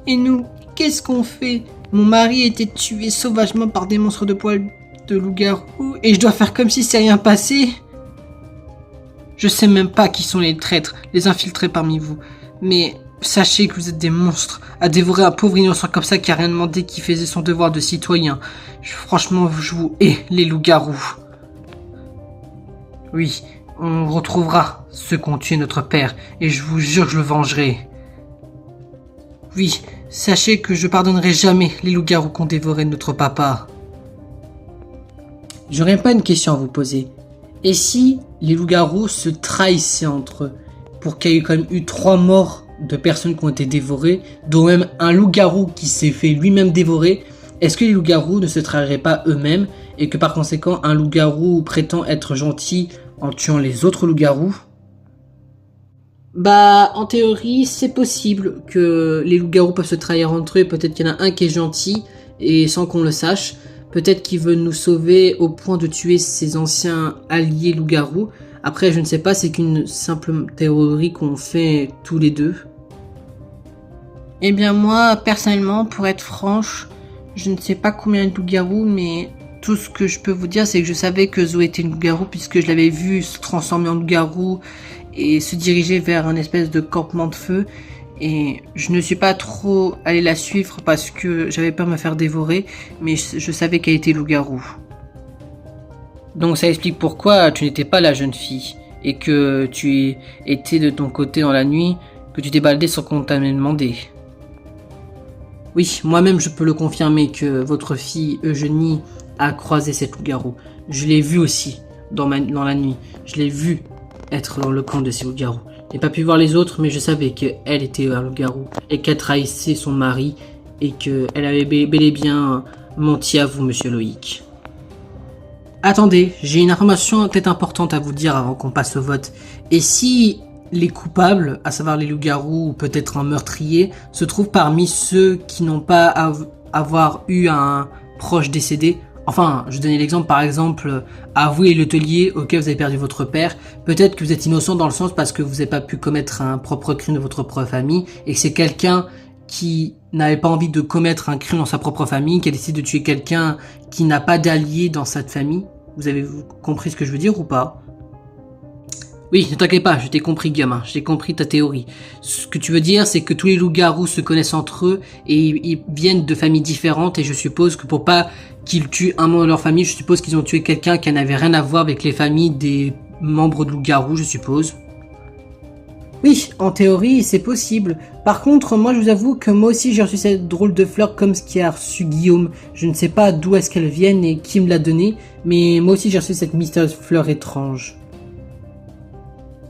Et nous, qu'est-ce qu'on fait? Mon mari a été tué sauvagement par des monstres de poils de loup-garou et je dois faire comme si c'est rien passé. Je sais même pas qui sont les traîtres, les infiltrés parmi vous, mais sachez que vous êtes des monstres à dévorer un pauvre innocent comme ça qui a rien demandé, qui faisait son devoir de citoyen. Franchement, je vous hais, les loups-garous. Oui, on retrouvera ceux qui ont tué notre père et je vous jure que je le vengerai. Oui, sachez que je pardonnerai jamais les loups-garous qui ont dévoré notre papa. J'aurais pas une question à vous poser. Et si les loups-garous se trahissaient entre eux pour qu'il y ait quand même eu 3 morts de personnes qui ont été dévorées, dont même un loup-garou qui s'est fait lui-même dévorer, est-ce que les loups-garous ne se trahiraient pas eux-mêmes et que par conséquent un loup-garou prétend être gentil en tuant les autres loups-garous? En théorie, c'est possible que les loups-garous peuvent se trahir entre eux. Peut-être qu'il y en a un qui est gentil et sans qu'on le sache. Peut-être qu'il veut nous sauver au point de tuer ses anciens alliés loups-garous. Après, je ne sais pas, c'est qu'une simple théorie qu'on fait tous les deux. Eh bien moi, personnellement, pour être franche, je ne sais pas combien de loups-garous, mais tout ce que je peux vous dire, c'est que je savais que Zoé était une loup-garou puisque je l'avais vue se transformer en loup-garou et se diriger vers un espèce de campement de feu. Et je ne suis pas trop allé la suivre parce que j'avais peur de me faire dévorer, mais je savais qu'elle était loup-garou. Donc ça explique pourquoi tu n'étais pas la jeune fille, et que tu étais de ton côté dans la nuit, que tu t'es baladé sans qu'on t'ait demandé. Oui, moi-même je peux le confirmer que votre fille Eugénie a croisé cette loup-garou. Je l'ai vue aussi dans la nuit, je l'ai vue être dans le camp de ces loups-garous. Je n'ai pas pu voir les autres, mais je savais qu'elle était un loup-garou et qu'elle trahissait son mari et qu'elle avait bel et bien menti à vous, monsieur Loïc. Attendez, j'ai une information peut-être importante à vous dire avant qu'on passe au vote. Et si les coupables, à savoir les loups-garous ou peut-être un meurtrier, se trouvent parmi ceux qui n'ont pas avoir eu un proche décédé. Enfin, je donnais l'exemple, par exemple, à vous et l'hôtelier auquel vous avez perdu votre père. Peut-être que vous êtes innocent dans le sens parce que vous n'avez pas pu commettre un propre crime de votre propre famille et que c'est quelqu'un qui n'avait pas envie de commettre un crime dans sa propre famille, qui a décidé de tuer quelqu'un qui n'a pas d'allié dans cette famille. Vous avez compris ce que je veux dire ou pas ? Oui, ne t'inquiète pas, je t'ai compris, gamin, j'ai compris ta théorie. Ce que tu veux dire, c'est que tous les loups-garous se connaissent entre eux et ils viennent de familles différentes et je suppose que pour pas qu'ils tuent un membre de leur famille, je suppose qu'ils ont tué quelqu'un qui n'avait rien à voir avec les familles des membres de loups-garous, je suppose. Oui, en théorie, c'est possible. Par contre, moi je vous avoue que moi aussi j'ai reçu cette drôle de fleur comme ce qu'a reçu Guillaume. Je ne sais pas d'où est-ce qu'elle vienne et qui me l'a donnée, mais moi aussi j'ai reçu cette mystérieuse fleur étrange.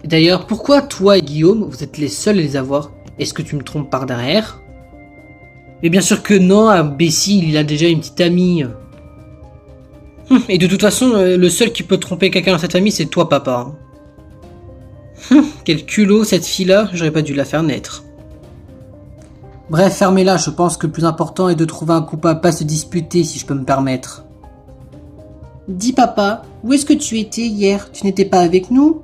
D'ailleurs, pourquoi toi et Guillaume, vous êtes les seuls à les avoir? Est-ce que tu me trompes par derrière? Mais bien sûr que non, imbécile, il a déjà une petite amie. Et de toute façon, le seul qui peut tromper quelqu'un dans cette famille, c'est toi, papa. Quel culot, cette fille-là, j'aurais pas dû la faire naître. Bref, fermez-la, je pense que le plus important est de trouver un coupable, pas se disputer, si je peux me permettre. Dis papa, où est-ce que tu étais hier? Tu n'étais pas avec nous?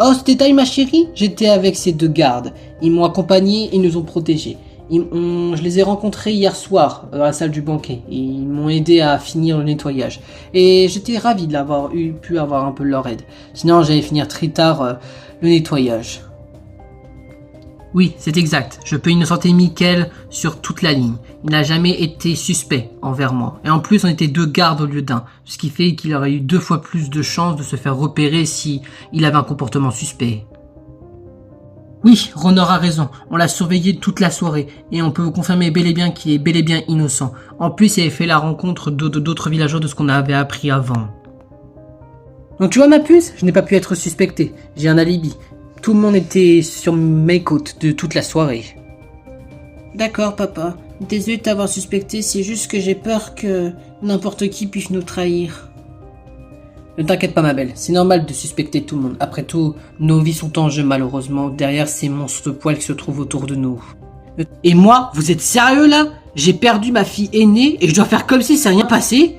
Oh, ce détail, ma chérie, j'étais avec ces deux gardes. Ils m'ont accompagné et nous ont protégés. Je les ai rencontrés hier soir dans la salle du banquet. Ils m'ont aidé à finir le nettoyage. Et j'étais ravi de pu avoir un peu leur aide. Sinon, j'allais finir très tard le nettoyage. Oui, c'est exact. Je peux innocenter Mickaël sur toute la ligne. Il n'a jamais été suspect envers moi. Et en plus, on était deux gardes au lieu d'un. Ce qui fait qu'il aurait eu 2 fois plus de chances de se faire repérer si il avait un comportement suspect. Oui, Ronor a raison. On l'a surveillé toute la soirée. Et on peut vous confirmer bel et bien qu'il est bel et bien innocent. En plus, il avait fait la rencontre d'autres villageois de ce qu'on avait appris avant. Donc tu vois ma puce, je n'ai pas pu être suspecté. J'ai un alibi. Tout le monde était sur mes côtes de toute la soirée. D'accord, papa. Désolé de t'avoir suspecté, c'est juste que j'ai peur que n'importe qui puisse nous trahir. Ne t'inquiète pas, ma belle. C'est normal de suspecter tout le monde. Après tout, nos vies sont en jeu, malheureusement, derrière ces monstres de poils qui se trouvent autour de nous. Et moi, vous êtes sérieux, là? J'ai perdu ma fille aînée et je dois faire comme si ça n'a rien passé?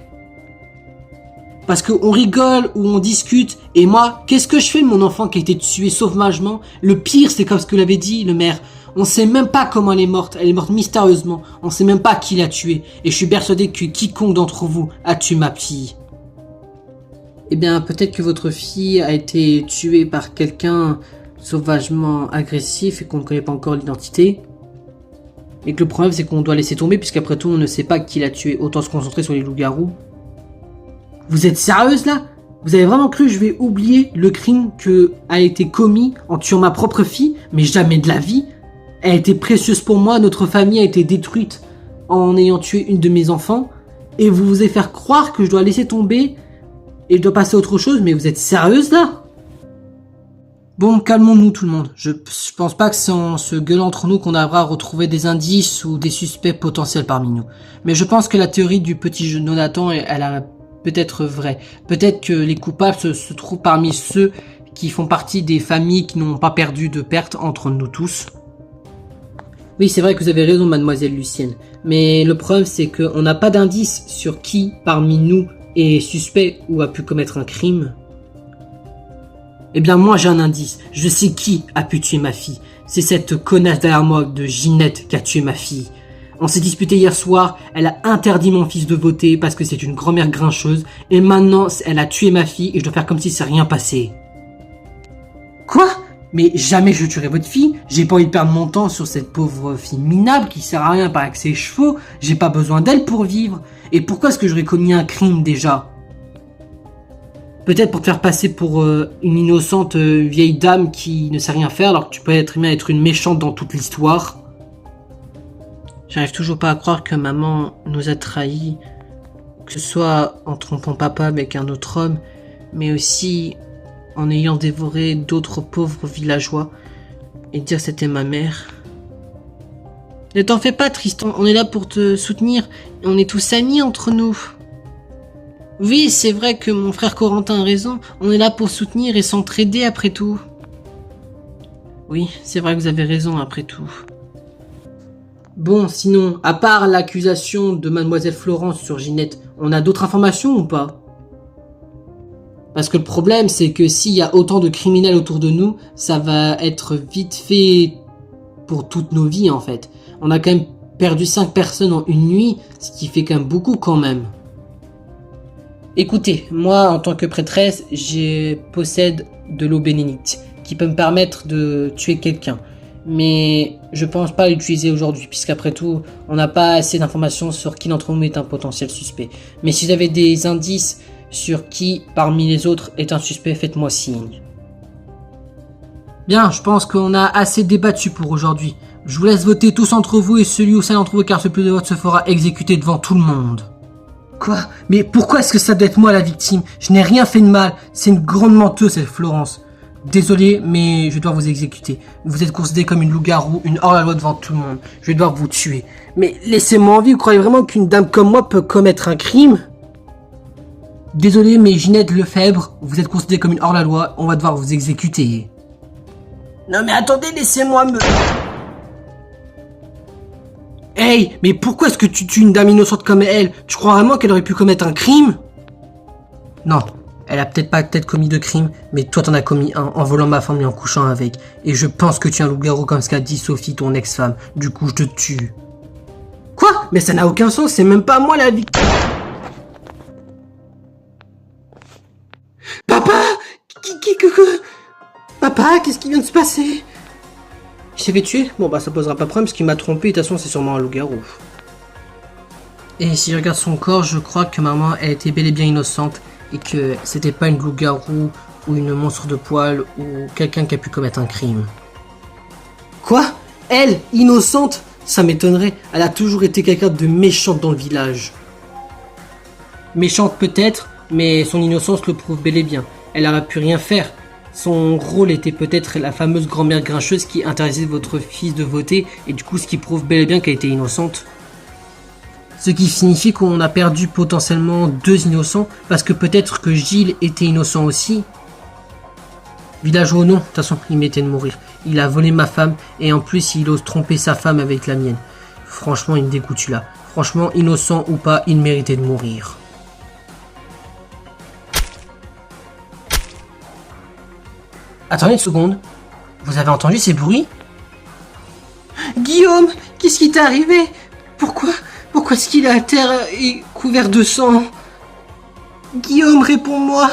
Parce qu'on rigole ou on discute, et moi, qu'est-ce que je fais de mon enfant qui a été tué sauvagement? Le pire, c'est comme ce que l'avait dit le maire. On sait même pas comment elle est morte mystérieusement. On sait même pas qui l'a tuée, et je suis persuadé que quiconque d'entre vous a tué ma fille. Eh bien, peut-être que votre fille a été tuée par quelqu'un sauvagement agressif et qu'on ne connaît pas encore l'identité. Et que le problème, c'est qu'on doit laisser tomber, puisqu'après tout, on ne sait pas qui l'a tuée. Autant se concentrer sur les loups-garous. Vous êtes sérieuse là? Vous avez vraiment cru que je vais oublier le crime que a été commis en tuant ma propre fille? Mais jamais de la vie. Elle a été précieuse pour moi, notre famille a été détruite en ayant tué une de mes enfants. Et vous vous allez faire croire que je dois laisser tomber et je dois passer à autre chose? Mais vous êtes sérieuse là? Bon, calmons-nous tout le monde. Je pense pas que c'est en se gueulant entre nous qu'on arrivera à retrouver des indices ou des suspects potentiels parmi nous. Mais je pense que la théorie du petit Jonathan, elle a peut-être vrai. Peut-être que les coupables se trouvent parmi ceux qui font partie des familles qui n'ont pas perdu de perte entre nous tous. Oui, c'est vrai que vous avez raison, mademoiselle Lucienne. Mais le problème, c'est qu'on n'a pas d'indice sur qui parmi nous est suspect ou a pu commettre un crime. Eh bien, moi, j'ai un indice. Je sais qui a pu tuer ma fille. C'est cette connasse derrière moi de Ginette qui a tué ma fille. On s'est disputé hier soir, elle a interdit mon fils de voter parce que c'est une grand-mère grincheuse, et maintenant elle a tué ma fille et je dois faire comme si ça rien passé. Quoi? Mais jamais je tuerai votre fille, j'ai pas envie de perdre mon temps sur cette pauvre fille minable qui sert à rien par avec ses chevaux, j'ai pas besoin d'elle pour vivre, et pourquoi est-ce que j'aurais commis un crime déjà? Peut-être pour te faire passer pour une innocente vieille dame qui ne sait rien faire alors que tu peux très bien être une méchante dans toute l'histoire. J'arrive toujours pas à croire que maman nous a trahis, que ce soit en trompant papa avec un autre homme, mais aussi en ayant dévoré d'autres pauvres villageois, et dire que c'était ma mère. Ne t'en fais pas, Tristan, on est là pour te soutenir, on est tous amis entre nous. Oui, c'est vrai que mon frère Corentin a raison, on est là pour soutenir et s'entraider après tout. Oui, c'est vrai que vous avez raison après tout. Bon, sinon, à part l'accusation de Mademoiselle Florence sur Ginette, on a d'autres informations ou pas? Parce que le problème, c'est que s'il y a autant de criminels autour de nous, ça va être vite fait pour toutes nos vies en fait. On a quand même perdu 5 personnes en une nuit, ce qui fait quand même beaucoup quand même. Écoutez, moi en tant que prêtresse, je possède de l'eau bénédicte qui peut me permettre de tuer quelqu'un. Mais je pense pas l'utiliser aujourd'hui, puisqu'après tout, on n'a pas assez d'informations sur qui d'entre nous est un potentiel suspect. Mais si vous avez des indices sur qui parmi les autres est un suspect, faites-moi signe. Bien, je pense qu'on a assez débattu pour aujourd'hui. Je vous laisse voter tous entre vous et celui ou celle d'entre vous qui a reçu le plus de votes se fera exécuter devant tout le monde. Quoi? Mais pourquoi est-ce que ça doit être moi la victime? Je n'ai rien fait de mal. C'est une grande menteuse, cette Florence. Désolé, mais je dois vous exécuter. Vous êtes considéré comme une loup-garou, une hors-la-loi devant tout le monde. Je vais devoir vous tuer. Mais laissez-moi en vie, vous croyez vraiment qu'une dame comme moi peut commettre un crime? Désolé, mais Ginette Lefebvre, vous êtes considéré comme une hors-la-loi, on va devoir vous exécuter. Non mais attendez, laissez-moi me... Hey, mais pourquoi est-ce que tu tues une dame innocente comme elle? Tu crois vraiment qu'elle aurait pu commettre un crime? Non, elle a peut-être pas commis de crime, mais toi t'en as commis un en volant ma femme et en couchant avec. Et je pense que tu es un loup-garou comme ce qu'a dit Sophie, ton ex-femme. Du coup, je te tue. Quoi? Mais ça n'a aucun sens, c'est même pas moi la victime. Papa! Papa, qu'est-ce qui vient de se passer? Je t'ai fait tuer? Bon bah ça posera pas de problème parce qu'il m'a trompé, de toute façon c'est sûrement un loup-garou. Et si je regarde son corps, je crois que maman elle était bel et bien innocente et que c'était pas une loup-garou ou une monstre de poil ou quelqu'un qui a pu commettre un crime. Quoi? Elle, innocente? Ça m'étonnerait, elle a toujours été quelqu'un de méchante dans le village. Méchante peut-être, mais son innocence le prouve bel et bien. Elle n'aurait pu rien faire. Son rôle était peut-être la fameuse grand-mère grincheuse qui interdisait votre fils de voter, et du coup ce qui prouve bel et bien qu'elle était innocente. Ce qui signifie qu'on a perdu potentiellement 2 innocents, parce que peut-être que Gilles était innocent aussi. Villageois ou non, de toute façon il méritait de mourir. Il a volé ma femme, et en plus il ose tromper sa femme avec la mienne. Franchement il me dégoûte celui-là. Franchement, innocent ou pas, il méritait de mourir. Attendez une seconde. Vous avez entendu ces bruits? Guillaume, qu'est-ce qui t'est arrivé? Pourquoi est-ce qu'il est à terre et couvert de sang? Guillaume, réponds-moi.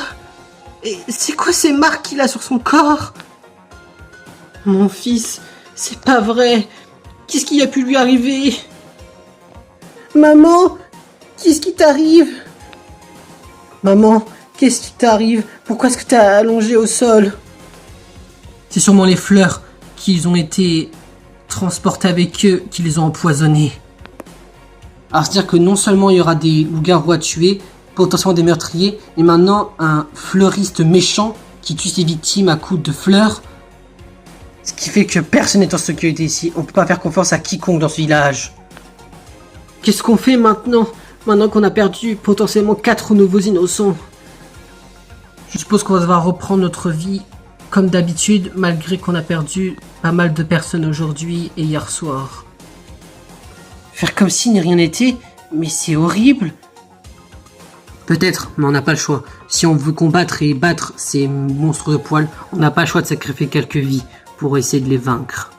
Et c'est quoi ces marques qu'il a sur son corps? Mon fils, c'est pas vrai. Qu'est-ce qui a pu lui arriver? Maman, qu'est-ce qui t'arrive? Maman, qu'est-ce qui t'arrive? Pourquoi est-ce que t'es allongé au sol? C'est sûrement les fleurs qu'ils ont été transportées avec eux qui les ont empoisonnés. Alors c'est-à-dire que non seulement il y aura des loups-garous à tuer, potentiellement des meurtriers, mais maintenant un fleuriste méchant qui tue ses victimes à coups de fleurs. Ce qui fait que personne n'est en sécurité ici. On peut pas faire confiance à quiconque dans ce village. Qu'est-ce qu'on fait maintenant? Maintenant qu'on a perdu potentiellement 4 nouveaux innocents. Je suppose qu'on va devoir reprendre notre vie comme d'habitude, malgré qu'on a perdu pas mal de personnes aujourd'hui et hier soir. Faire comme si rien n'était, mais c'est horrible. Peut-être, mais on n'a pas le choix. Si on veut combattre et battre ces monstres de poils, on n'a pas le choix de sacrifier quelques vies pour essayer de les vaincre.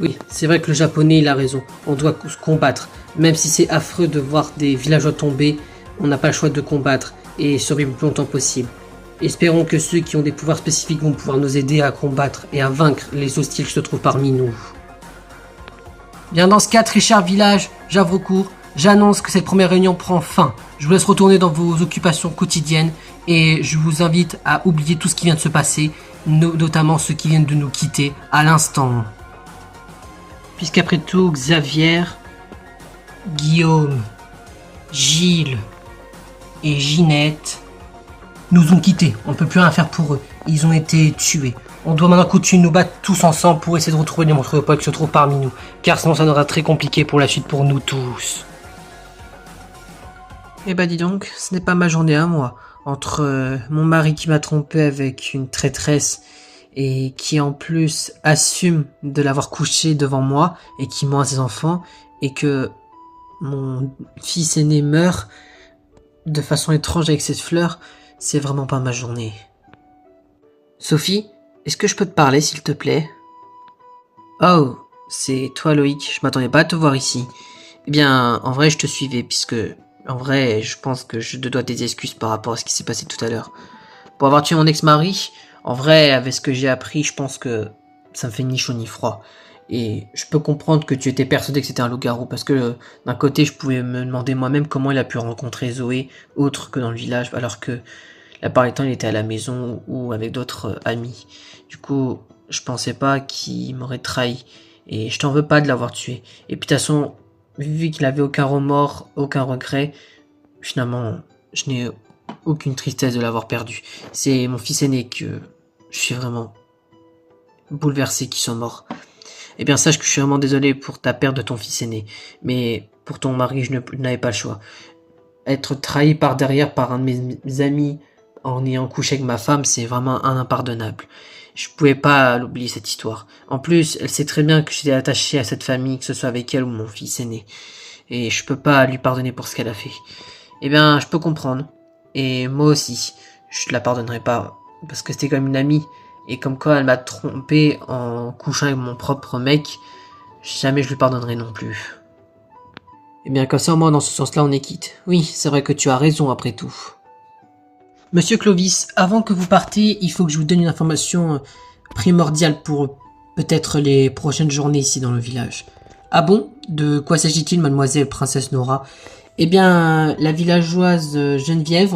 Oui, c'est vrai que le japonais il a raison. On doit se combattre. Même si c'est affreux de voir des villageois tomber, on n'a pas le choix de combattre et survivre le plus longtemps possible. Espérons que ceux qui ont des pouvoirs spécifiques vont pouvoir nous aider à combattre et à vaincre les hostiles qui se trouvent parmi nous. Bien dans ce cas, très cher village, Javrecourt, j'annonce que cette première réunion prend fin. Je vous laisse retourner dans vos occupations quotidiennes et je vous invite à oublier tout ce qui vient de se passer, notamment ceux qui viennent de nous quitter à l'instant. Puisqu'après tout, Xavier, Guillaume, Gilles et Ginette nous ont quittés. On ne peut plus rien faire pour eux. Ils ont été tués. On doit maintenant continuer de nous battre tous ensemble pour essayer de retrouver les monstres de poil qui se trouvent parmi nous. Car sinon ça sera très compliqué pour la suite pour nous tous. Eh bah dis donc, ce n'est pas ma journée à moi. Entre mon mari qui m'a trompé avec une traîtresse et qui en plus assume de l'avoir couché devant moi et qui ment à ses enfants et que mon fils aîné meurt de façon étrange avec cette fleur, c'est vraiment pas ma journée. Sophie, est-ce que je peux te parler s'il te plaît? Oh, c'est toi Loïc, je m'attendais pas à te voir ici. Eh bien, en vrai je te suivais puisque, en vrai, je pense que je te dois des excuses par rapport à ce qui s'est passé tout à l'heure. Pour avoir tué mon ex-mari, en vrai, avec ce que j'ai appris, je pense que ça me fait ni chaud ni froid. Et je peux comprendre que tu étais persuadé que c'était un loup-garou, parce que d'un côté, je pouvais me demander moi-même comment il a pu rencontrer Zoé, autre que dans le village, alors que la plupart du temps, il était à la maison ou avec d'autres amis. Du coup, je pensais pas qu'il m'aurait trahi. Et je t'en veux pas de l'avoir tué. Et puis de toute façon, vu qu'il avait aucun remords, aucun regret, finalement, je n'ai aucune tristesse de l'avoir perdu. C'est mon fils aîné que je suis vraiment bouleversé qu'ils sont morts. Eh bien, sache que je suis vraiment désolé pour ta perte de ton fils aîné. Mais pour ton mari, je n'avais pas le choix. Être trahi par derrière par un de mes amis en ayant couché avec ma femme, c'est vraiment impardonnable. Je pouvais pas l'oublier cette histoire. En plus, elle sait très bien que j'étais attaché à cette famille, que ce soit avec elle ou mon fils aîné. Et je peux pas lui pardonner pour ce qu'elle a fait. Eh bien, je peux comprendre. Et moi aussi, je la pardonnerai pas. Parce que c'était comme une amie. Et comme quoi elle m'a trompé en couchant avec mon propre mec, jamais je lui pardonnerai non plus. Eh bien, comme ça, moi, dans ce sens-là, on est quitte. Oui, c'est vrai que tu as raison après tout. Monsieur Clovis, avant que vous partez, il faut que je vous donne une information primordiale pour peut-être les prochaines journées ici dans le village. Ah bon? De quoi s'agit-il, mademoiselle princesse Nora? Eh bien, la villageoise Geneviève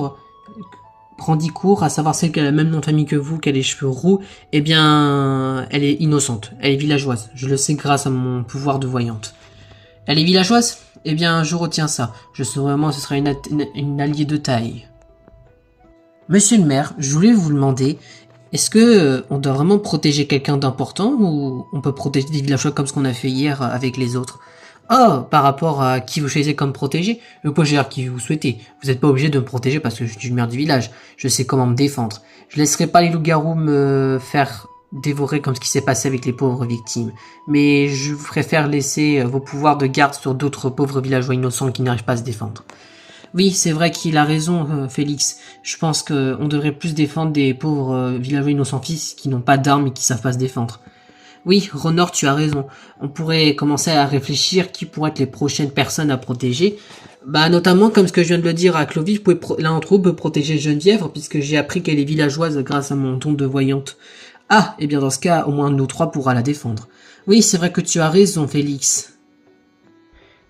Brandicourt, à savoir celle qui a le même nom de famille que vous, qui a les cheveux roux, eh bien, elle est innocente, elle est villageoise. Je le sais grâce à mon pouvoir de voyante. Elle est villageoise? Eh bien, je retiens ça. Je sais vraiment que ce sera une alliée de taille. Monsieur le maire, je voulais vous demander, est-ce que on doit vraiment protéger quelqu'un d'important ou on peut protéger des villageois comme ce qu'on a fait hier avec les autres? Oh, par rapport à qui vous choisissez comme protégé, je peux gérer qui vous souhaitez. Vous n'êtes pas obligé de me protéger parce que je suis le maire du village. Je sais comment me défendre. Je laisserai pas les loups-garous me faire dévorer comme ce qui s'est passé avec les pauvres victimes. Mais je préfère laisser vos pouvoirs de garde sur d'autres pauvres villageois innocents qui n'arrivent pas à se défendre. Oui, c'est vrai qu'il a raison, Félix. Je pense qu'on devrait plus défendre des pauvres villageois innocents fils qui n'ont pas d'armes et qui savent pas se défendre. Oui, Ronor, tu as raison. On pourrait commencer à réfléchir qui pourraient être les prochaines personnes à protéger. Bah, notamment, comme ce que je viens de le dire à Clovis, l'un d'entre eux peut protéger Geneviève, puisque j'ai appris qu'elle est villageoise grâce à mon don de voyante. Ah, et bien dans ce cas, au moins nous trois pourra la défendre. Oui, c'est vrai que tu as raison, Félix.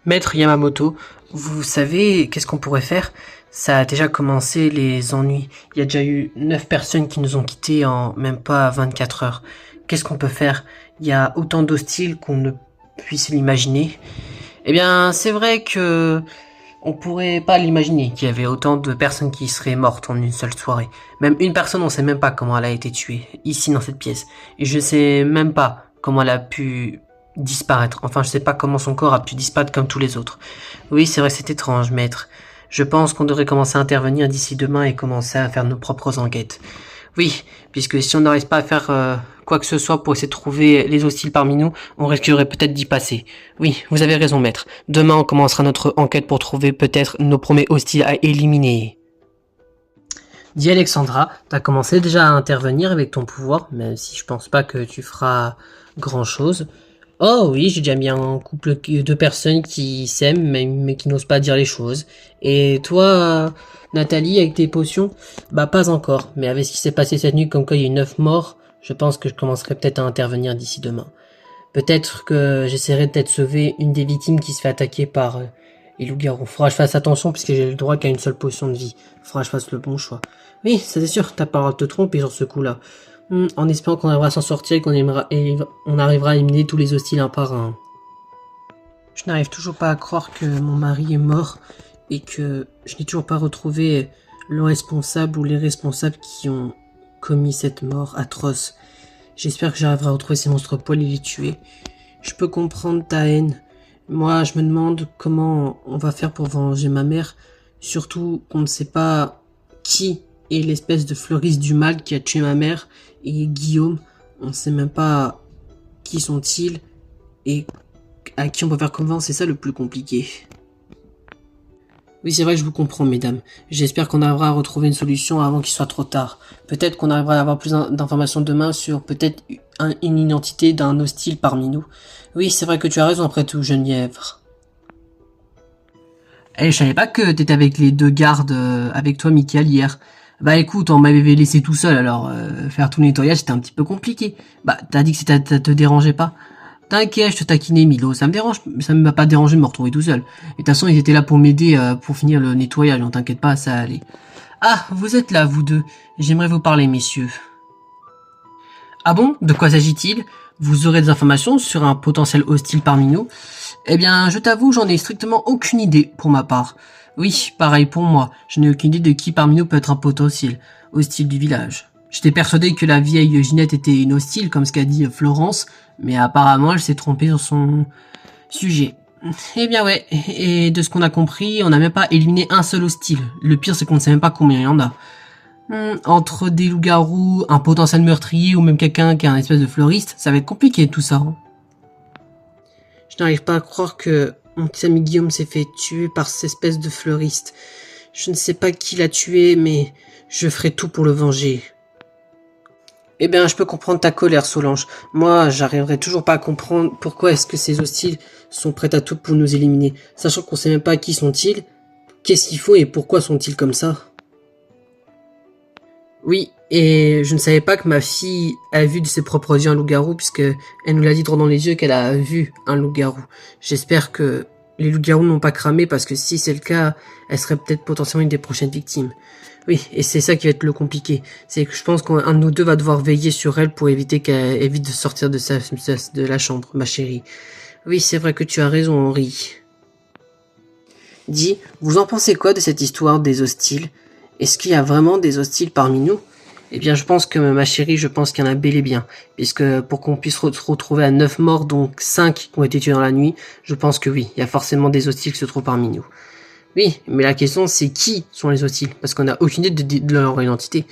Maître Yamamoto, vous savez qu'est-ce qu'on pourrait faire? Ça a déjà commencé les ennuis. Il y a déjà eu 9 personnes qui nous ont quittés en même pas 24 heures. Qu'est-ce qu'on peut faire? Il y a autant d'hostiles qu'on ne puisse l'imaginer. Eh bien, c'est vrai que on pourrait pas l'imaginer qu'il y avait autant de personnes qui seraient mortes en une seule soirée. Même une personne, on sait même pas comment elle a été tuée, ici dans cette pièce. Et je sais même pas comment elle a pu disparaître. Enfin, je sais pas comment son corps a pu disparaître comme tous les autres. Oui, c'est vrai, c'est étrange, maître. Je pense qu'on devrait commencer à intervenir d'ici demain et commencer à faire nos propres enquêtes. Oui, puisque si on n'arrive pas à faire quoi que ce soit pour essayer de trouver les hostiles parmi nous, on risquerait peut-être d'y passer. Oui, vous avez raison, maître. Demain, on commencera notre enquête pour trouver peut-être nos premiers hostiles à éliminer. Dis Alexandra, t'as commencé déjà à intervenir avec ton pouvoir, même si je pense pas que tu feras grand-chose. Oh oui, j'ai déjà mis un couple de personnes qui s'aiment, mais qui n'osent pas dire les choses. Et toi, Nathalie, avec tes potions? Bah pas encore, mais avec ce qui s'est passé cette nuit, comme quoi il y a eu 9 morts, je pense que je commencerai peut-être à intervenir d'ici demain. Peut-être que j'essaierai peut-être de sauver une des victimes qui se fait attaquer par les loups-garous. Faudra que je fasse attention puisque j'ai le droit qu'à une seule potion de vie. Faudra que je fasse le bon choix. Oui, ça c'est sûr, t'as pas le droit de te tromper sur ce coup-là. En espérant qu'on arrivera à s'en sortir et on arrivera à éliminer tous les hostiles un par un. Je n'arrive toujours pas à croire que mon mari est mort et que je n'ai toujours pas retrouvé le responsable ou les responsables qui ont commis cette mort atroce. J'espère que j'arriverai à retrouver ces monstres poils et les tuer. Je peux comprendre ta haine. Moi, je me demande comment on va faire pour venger ma mère. Surtout qu'on ne sait pas qui est l'espèce de fleuriste du mal qui a tué ma mère et Guillaume. On sait même pas qui sont-ils et à qui on peut faire confiance, c'est ça le plus compliqué. Oui, c'est vrai que je vous comprends, mesdames. J'espère qu'on arrivera à retrouver une solution avant qu'il soit trop tard. Peut-être qu'on arrivera à avoir plus d'informations demain sur peut-être une identité d'un hostile parmi nous. Oui, c'est vrai que tu as raison après tout, Geneviève. Eh, je savais pas que t'étais avec les deux gardes avec toi, Michael, hier. Bah écoute, on m'avait laissé tout seul, alors faire tout le nettoyage c'était un petit peu compliqué. Bah t'as dit que ça te dérangeait pas. T'inquiète, je te taquinais Milo, ça m'a pas dérangé de me retrouver tout seul. Et de toute façon, ils étaient là pour m'aider pour finir le nettoyage, on t'inquiète pas, ça allait. Ah, vous êtes là, vous deux. J'aimerais vous parler, messieurs. Ah bon? De quoi s'agit-il? Vous aurez des informations sur un potentiel hostile parmi nous? Eh bien, je t'avoue, j'en ai strictement aucune idée, pour ma part. Oui, pareil pour moi, je n'ai aucune idée de qui parmi nous peut être un potentiel hostile du village. J'étais persuadé que la vieille Ginette était une hostile, comme ce qu'a dit Florence, mais apparemment elle s'est trompée sur son sujet. Eh bien ouais, et de ce qu'on a compris, on n'a même pas éliminé un seul hostile. Le pire c'est qu'on ne sait même pas combien il y en a. Entre des loups-garous, un potentiel meurtrier ou même quelqu'un qui est un espèce de fleuriste, ça va être compliqué tout ça. Je n'arrive pas à croire que mon petit ami Guillaume s'est fait tuer par cette espèce de fleuriste. Je ne sais pas qui l'a tué, mais je ferai tout pour le venger. Eh bien, je peux comprendre ta colère, Solange. Moi, j'arriverai toujours pas à comprendre pourquoi est-ce que ces hostiles sont prêts à tout pour nous éliminer, sachant qu'on sait même pas qui sont-ils, qu'est-ce qu'il faut et pourquoi sont-ils comme ça. Oui, et je ne savais pas que ma fille a vu de ses propres yeux un loup-garou, puisque elle nous l'a dit droit dans les yeux qu'elle a vu un loup-garou. J'espère que les loups-garous n'ont pas cramé, parce que si c'est le cas, elle serait peut-être potentiellement une des prochaines victimes. Oui, et c'est ça qui va être le compliqué. C'est que je pense qu'un de nous deux va devoir veiller sur elle pour éviter qu'elle évite de sortir de la chambre, ma chérie. Oui, c'est vrai que tu as raison, Henri. Dis, vous en pensez quoi de cette histoire des hostiles? Est-ce qu'il y a vraiment des hostiles parmi nous? Eh bien, je pense que, ma chérie, je pense qu'il y en a bel et bien. Puisque pour qu'on puisse se retrouver à 9 morts, donc 5 qui ont été tués dans la nuit, je pense que oui, il y a forcément des hostiles qui se trouvent parmi nous. Oui, mais la question c'est qui sont les hostiles? Parce qu'on n'a aucune idée de leur identité.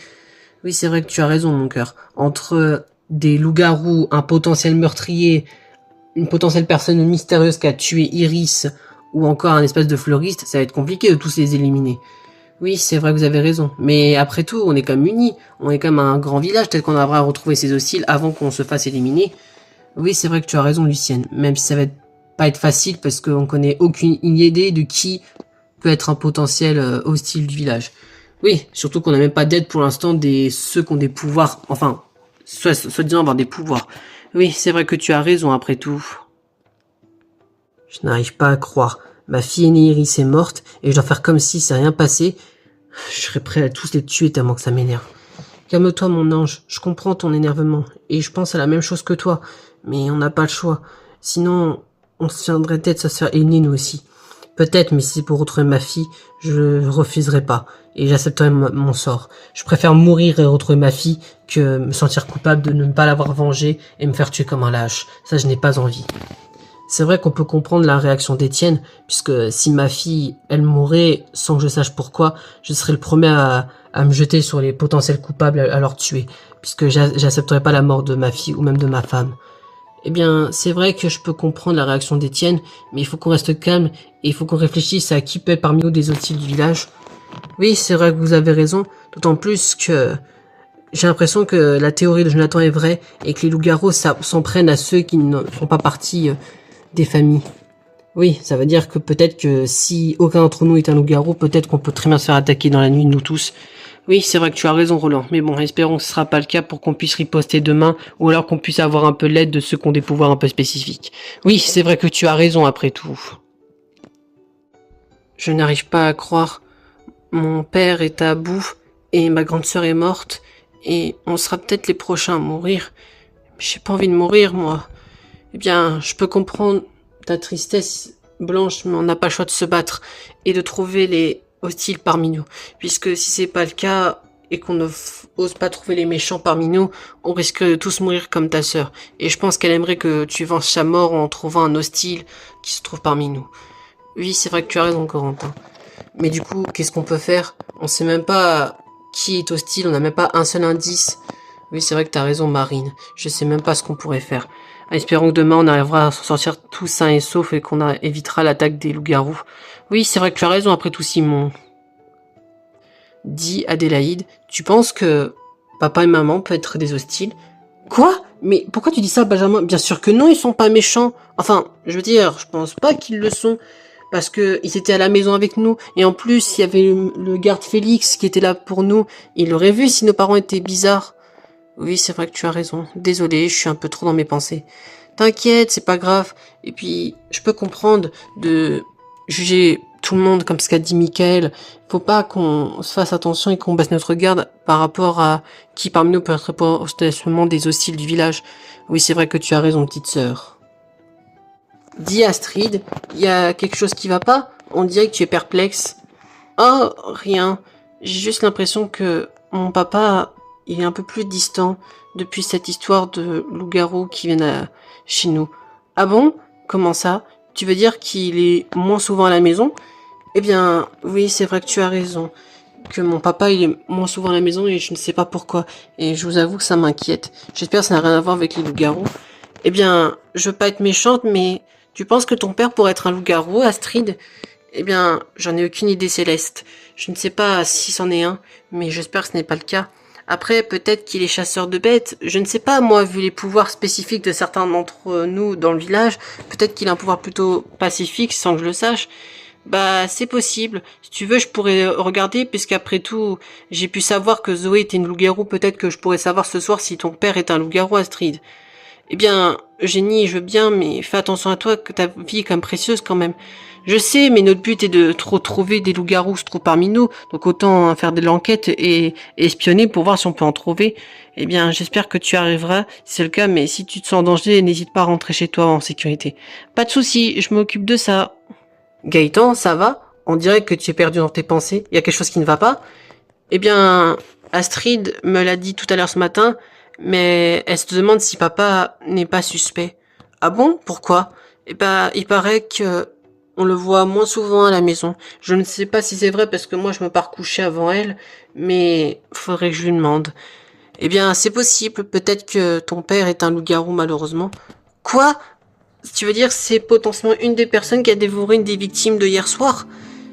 Oui, c'est vrai que tu as raison, mon cœur. Entre des loups-garous, un potentiel meurtrier, une potentielle personne mystérieuse qui a tué Iris, ou encore un espèce de fleuriste, ça va être compliqué de tous les éliminer. Oui, c'est vrai que vous avez raison. Mais après tout, on est comme unis. On est comme un grand village. Peut-être qu'on arrivera à retrouver ces hostiles avant qu'on se fasse éliminer. Oui, c'est vrai que tu as raison, Lucienne. Même si ça va pas être facile parce qu'on connaît aucune idée de qui peut être un potentiel hostile du village. Oui, surtout qu'on n'a même pas d'aide pour l'instant des ceux qui ont des pouvoirs. Enfin, soit disant avoir des pouvoirs. Oui, c'est vrai que tu as raison après tout. Je n'arrive pas à croire. Ma fille aînée Iris est morte et je dois faire comme si ça rien passé. Je serais prêt à tous les tuer tellement que ça m'énerve. Calme-toi mon ange, je comprends ton énervement et je pense à la même chose que toi, mais on n'a pas le choix. Sinon, on se tiendrait tête à se faire éliminer nous aussi. Peut-être, mais si c'est pour retrouver ma fille, je refuserai pas et j'accepterai mon sort. Je préfère mourir et retrouver ma fille que me sentir coupable de ne pas l'avoir vengée et me faire tuer comme un lâche. Ça, je n'ai pas envie. C'est vrai qu'on peut comprendre la réaction d'Étienne, puisque si ma fille, elle mourrait sans que je sache pourquoi, je serais le premier à me jeter sur les potentiels coupables à leur tuer, puisque j'accepterais pas la mort de ma fille ou même de ma femme. Eh bien, c'est vrai que je peux comprendre la réaction d'Étienne, mais il faut qu'on reste calme et il faut qu'on réfléchisse à qui peut être parmi nous des hostiles du village. Oui, c'est vrai que vous avez raison, d'autant plus que j'ai l'impression que la théorie de Jonathan est vraie et que les loups-garous s'en prennent à ceux qui ne font pas partie des familles. Oui, ça veut dire que peut-être que si aucun d'entre nous est un loup-garou, peut-être qu'on peut très bien se faire attaquer dans la nuit, nous tous. Oui, c'est vrai que tu as raison, Roland. Mais bon, espérons que ce sera pas le cas pour qu'on puisse riposter demain, ou alors qu'on puisse avoir un peu l'aide de ceux qui ont des pouvoirs un peu spécifiques. Oui, c'est vrai que tu as raison après tout. Je n'arrive pas à croire. Mon père est à bout, et ma grande sœur est morte, et on sera peut-être les prochains à mourir. Mais j'ai pas envie de mourir, moi. Eh bien, je peux comprendre ta tristesse, Blanche, mais on n'a pas le choix de se battre et de trouver les hostiles parmi nous. Puisque si c'est pas le cas et qu'on ne ose pas trouver les méchants parmi nous, on risque de tous mourir comme ta sœur. Et je pense qu'elle aimerait que tu venges sa mort en trouvant un hostile qui se trouve parmi nous. Oui, c'est vrai que tu as raison, Corentin. Mais du coup, qu'est-ce qu'on peut faire? On sait même pas qui est hostile, on n'a même pas un seul indice. Oui, c'est vrai que t'as raison, Marine. Je sais même pas ce qu'on pourrait faire. Espérons que demain on arrivera à s'en sortir tout sain et sauf et qu'on évitera l'attaque des loups-garous. Oui, c'est vrai que tu as raison après tout, Simon. Dit Adélaïde, tu penses que papa et maman peuvent être des hostiles? Quoi? Mais pourquoi tu dis ça, Benjamin? Bien sûr que non, ils sont pas méchants. Enfin, je veux dire, je pense pas qu'ils le sont. Parce que ils étaient à la maison avec nous. Et en plus, il y avait le garde Félix qui était là pour nous. Il l'aurait vu si nos parents étaient bizarres. Oui, c'est vrai que tu as raison. Désolé, je suis un peu trop dans mes pensées. T'inquiète, c'est pas grave. Et puis, je peux comprendre de juger tout le monde comme ce qu'a dit Michael. Faut pas qu'on se fasse attention et qu'on baisse notre garde par rapport à qui parmi nous peut être potentiellement des hostiles du village. Oui, c'est vrai que tu as raison, petite sœur. Dis Astrid, il y a quelque chose qui va pas? On dirait que tu es perplexe. Oh, rien. J'ai juste l'impression que mon papa il est un peu plus distant depuis cette histoire de loup-garou qui viennent chez nous. Ah bon? Comment ça? Tu veux dire qu'il est moins souvent à la maison? Eh bien, oui, c'est vrai que tu as raison. Que mon papa, il est moins souvent à la maison et je ne sais pas pourquoi. Et je vous avoue que ça m'inquiète. J'espère que ça n'a rien à voir avec les loups-garous. Eh bien, je veux pas être méchante, mais tu penses que ton père pourrait être un loup-garou, Astrid? Eh bien, j'en ai aucune idée, Céleste. Je ne sais pas si c'en est un, mais j'espère que ce n'est pas le cas. Après, peut-être qu'il est chasseur de bêtes. Je ne sais pas, moi, vu les pouvoirs spécifiques de certains d'entre nous dans le village, peut-être qu'il a un pouvoir plutôt pacifique sans que je le sache. Bah, c'est possible. Si tu veux, je pourrais regarder, puisqu'après tout, j'ai pu savoir que Zoé était une loup-garou. Peut-être que je pourrais savoir ce soir si ton père est un loup-garou, Astrid. Eh bien, Eugénie, je veux bien, mais fais attention à toi, que ta vie est quand même précieuse quand même. Je sais, mais notre but est de trop trouver des loups-garous se trouvent parmi nous, donc autant faire de l'enquête et espionner pour voir si on peut en trouver. Eh bien, j'espère que tu arriveras, si c'est le cas, mais si tu te sens en danger, n'hésite pas à rentrer chez toi en sécurité. Pas de souci, je m'occupe de ça. Gaëtan, ça va? On dirait que tu es perdu dans tes pensées. Il y a quelque chose qui ne va pas? Eh bien, Astrid me l'a dit tout à l'heure ce matin, mais elle se demande si papa n'est pas suspect. Ah bon? Pourquoi? Eh ben, il paraît que on le voit moins souvent à la maison. Je ne sais pas si c'est vrai parce que moi je me pars coucher avant elle, mais faudrait que je lui demande. Eh bien, c'est possible. Peut-être que ton père est un loup-garou malheureusement. Quoi? Tu veux dire que c'est potentiellement une des personnes qui a dévoré une des victimes de hier soir?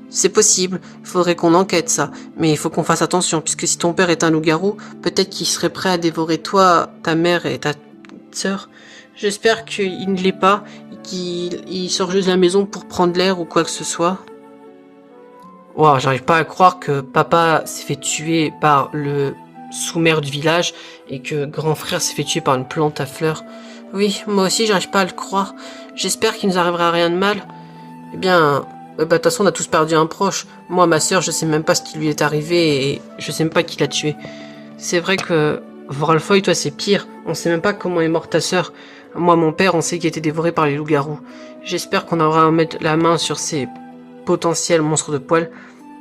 C'est possible, il faudrait qu'on enquête ça, mais il faut qu'on fasse attention, puisque si ton père est un loup-garou, peut-être qu'il serait prêt à dévorer toi, ta mère et ta sœur. J'espère qu'il ne l'est pas, qu'il sort juste de la maison pour prendre l'air ou quoi que ce soit. Wow, j'arrive pas à croire que papa s'est fait tuer par le sous-maire du village et que grand frère s'est fait tuer par une plante à fleurs. Oui, moi aussi j'arrive pas à le croire. J'espère qu'il nous arrivera rien de mal. Eh bien, de toute façon, on a tous perdu un proche. Moi, ma sœur, je sais même pas ce qui lui est arrivé et je sais même pas qui l'a tué. C'est vrai que Vrolfoy, toi, c'est pire. On sait même pas comment est morte ta sœur. Moi, mon père, on sait qu'il a été dévoré par les loups-garous. J'espère qu'on aura à mettre la main sur ces potentiels monstres de poils.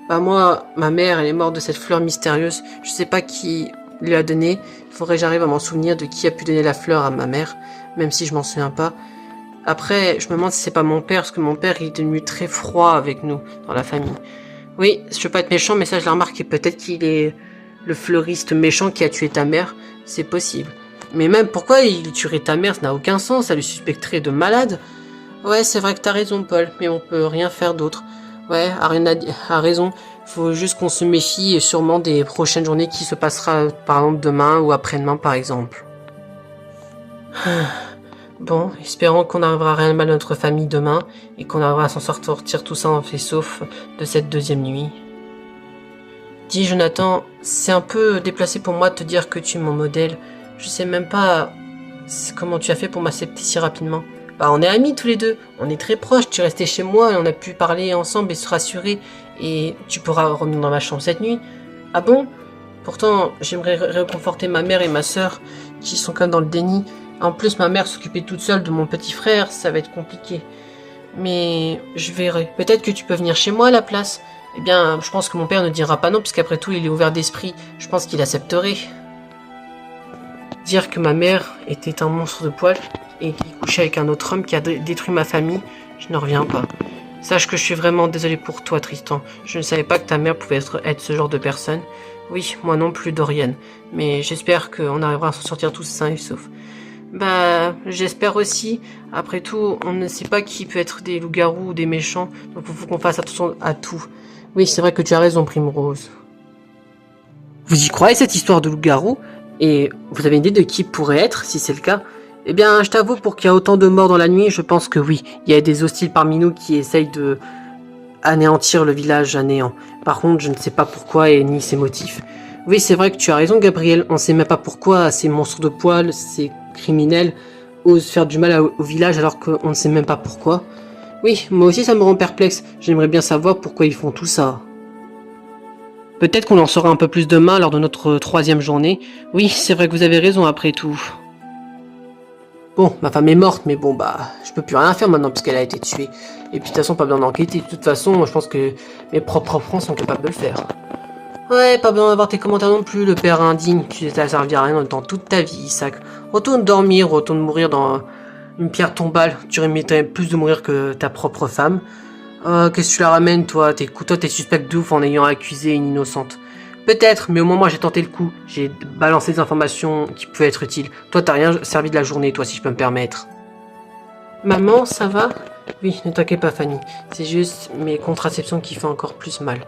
Bah moi, ma mère, elle est morte de cette fleur mystérieuse. Je sais pas qui lui a donné. Il faudrait que j'arrive à m'en souvenir de qui a pu donner la fleur à ma mère, même si je m'en souviens pas. Après, je me demande si c'est pas mon père, parce que mon père, il est devenu très froid avec nous, dans la famille. Oui, je veux pas être méchant, mais ça, je l'ai remarqué. Peut-être qu'il est le fleuriste méchant qui a tué ta mère. C'est possible. Mais même, pourquoi il tuerait ta mère? Ça n'a aucun sens. Ça lui suspecterait de malade. Ouais, c'est vrai que t'as raison, Paul, mais on peut rien faire d'autre. Ouais, Arena a raison. Faut juste qu'on se méfie et sûrement des prochaines journées qui se passera, par exemple, demain ou après-demain, par exemple. Bon, espérons qu'on arrivera à rien de mal à notre famille demain et qu'on arrivera à s'en sortir tout ça en fait sauf de cette deuxième nuit. Dis Jonathan, c'est un peu déplacé pour moi de te dire que tu es mon modèle. Je sais même pas comment tu as fait pour m'accepter si rapidement. Bah on est amis tous les deux, on est très proches, tu es resté chez moi et on a pu parler ensemble et se rassurer et tu pourras revenir dans ma chambre cette nuit. Ah bon? Pourtant, j'aimerais réconforter ma mère et ma sœur qui sont quand même dans le déni. En plus, ma mère s'occupait toute seule de mon petit frère, ça va être compliqué. Mais je verrai. Peut-être que tu peux venir chez moi à la place. Eh bien, je pense que mon père ne dira pas non, puisqu'après tout, il est ouvert d'esprit. Je pense qu'il accepterait. Dire que ma mère était un monstre de poil et qu'il couchait avec un autre homme qui a détruit ma famille, je ne reviens pas. Sache que je suis vraiment désolé pour toi, Tristan. Je ne savais pas que ta mère pouvait être ce genre de personne. Oui, moi non plus, Dorian. Mais j'espère qu'on arrivera à s'en sortir tous sains et saufs. Bah, j'espère aussi. Après tout, on ne sait pas qui peut être des loups-garous ou des méchants, donc il faut qu'on fasse attention à tout. Oui, c'est vrai que tu as raison, Primrose. Vous y croyez cette histoire de loup-garou? Et vous avez une idée de qui pourrait être, si c'est le cas? Eh bien, je t'avoue, pour qu'il y ait autant de morts dans la nuit, je pense que oui. Il y a des hostiles parmi nous qui essayent de anéantir le village à néant. Par contre, je ne sais pas pourquoi et ni ses motifs. Oui, c'est vrai que tu as raison, Gabriel. On sait même pas pourquoi ces monstres de poils, ces criminels, osent faire du mal au village alors qu'on ne sait même pas pourquoi. Oui, moi aussi ça me rend perplexe. J'aimerais bien savoir pourquoi ils font tout ça. Peut-être qu'on en saura un peu plus demain lors de notre 3e journée. Oui, c'est vrai que vous avez raison après tout. Bon, ma femme est morte, mais bon, bah, je peux plus rien faire maintenant puisqu'elle a été tuée. Et puis de toute façon, pas besoin d'enquêter. De toute façon, je pense que mes propres enfants sont capables de le faire. Ouais, pas besoin d'avoir tes commentaires non plus, le père indigne. Tu t'as servi à rien dans toute ta vie, Isaac. Retourne dormir, retourne mourir dans une pierre tombale. Tu mériterais plus de mourir que ta propre femme. Qu'est-ce que tu la ramènes, toi? T'es suspect de ouf en ayant accusé une innocente. Peut-être, mais au moins moi j'ai tenté le coup. J'ai balancé des informations qui pouvaient être utiles. Toi t'as rien servi de la journée, toi, si je peux me permettre. Maman, ça va? Oui, ne t'inquiète pas, Fanny. C'est juste mes contraceptions qui font encore plus mal.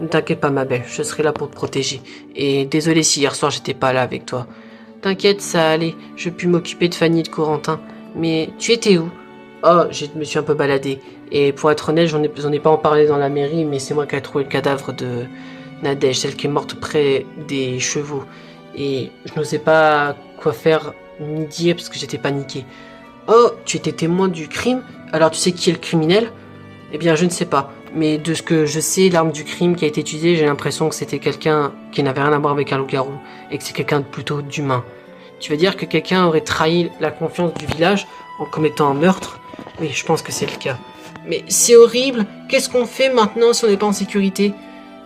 Ne t'inquiète pas, ma belle, je serai là pour te protéger. Et désolé si hier soir j'étais pas là avec toi. T'inquiète, ça allait. Je puis m'occuper de Fanny et de Corentin. Mais tu étais où? Oh, je me suis un peu baladé. Et pour être honnête, j'en ai pas en parlé dans la mairie, mais c'est moi qui ai trouvé le cadavre de Nadège, celle qui est morte près des chevaux. Et je n'osais pas quoi faire ni dire parce que j'étais paniqué. Oh, tu étais témoin du crime? Alors tu sais qui est le criminel? Eh bien, je ne sais pas. Mais de ce que je sais, l'arme du crime qui a été utilisée, j'ai l'impression que c'était quelqu'un qui n'avait rien à voir avec un loup-garou. Et que c'est quelqu'un de plutôt d'humain. Tu veux dire que quelqu'un aurait trahi la confiance du village en commettant un meurtre? Oui, je pense que c'est le cas. Mais c'est horrible. Qu'est-ce qu'on fait maintenant si on n'est pas en sécurité?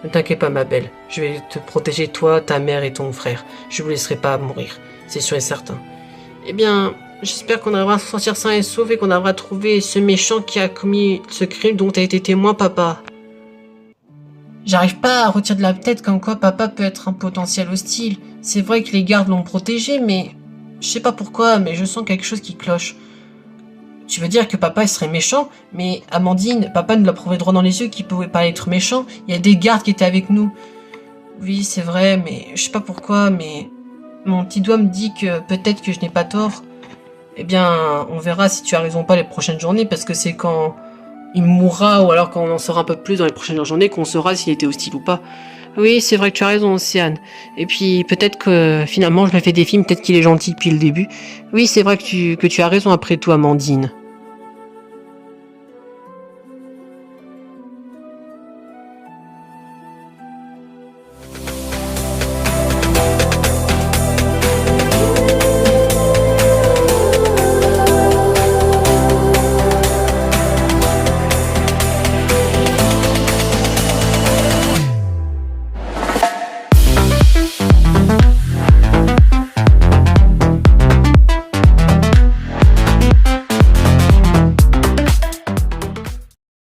Ne t'inquiète pas, ma belle. Je vais te protéger, toi, ta mère et ton frère. Je vous laisserai pas mourir. C'est sûr et certain. Eh bien, j'espère qu'on arrivera à s'en sortir sain et sauf et qu'on arrivera à trouver ce méchant qui a commis ce crime dont tu as été témoin, papa. J'arrive pas à retirer de la tête comme quoi papa peut être un potentiel hostile. C'est vrai que les gardes l'ont protégé, mais... Je sais pas pourquoi, mais je sens quelque chose qui cloche. Tu veux dire que papa il serait méchant? Mais Amandine, papa nous l'a prouvé droit dans les yeux qu'il pouvait pas être méchant. Il y a des gardes qui étaient avec nous. Oui, c'est vrai, mais je sais pas pourquoi, mais... Mon petit doigt me dit que peut-être que je n'ai pas tort. Eh bien, on verra si tu as raison ou pas les prochaines journées, parce que c'est quand il mourra, ou alors quand on en saura un peu plus dans les prochaines journées, qu'on saura s'il était hostile ou pas. Oui, c'est vrai que tu as raison, Océane. Et puis, peut-être que finalement, je me fais des films, peut-être qu'il est gentil depuis le début. Oui, c'est vrai que tu as raison après tout, Amandine.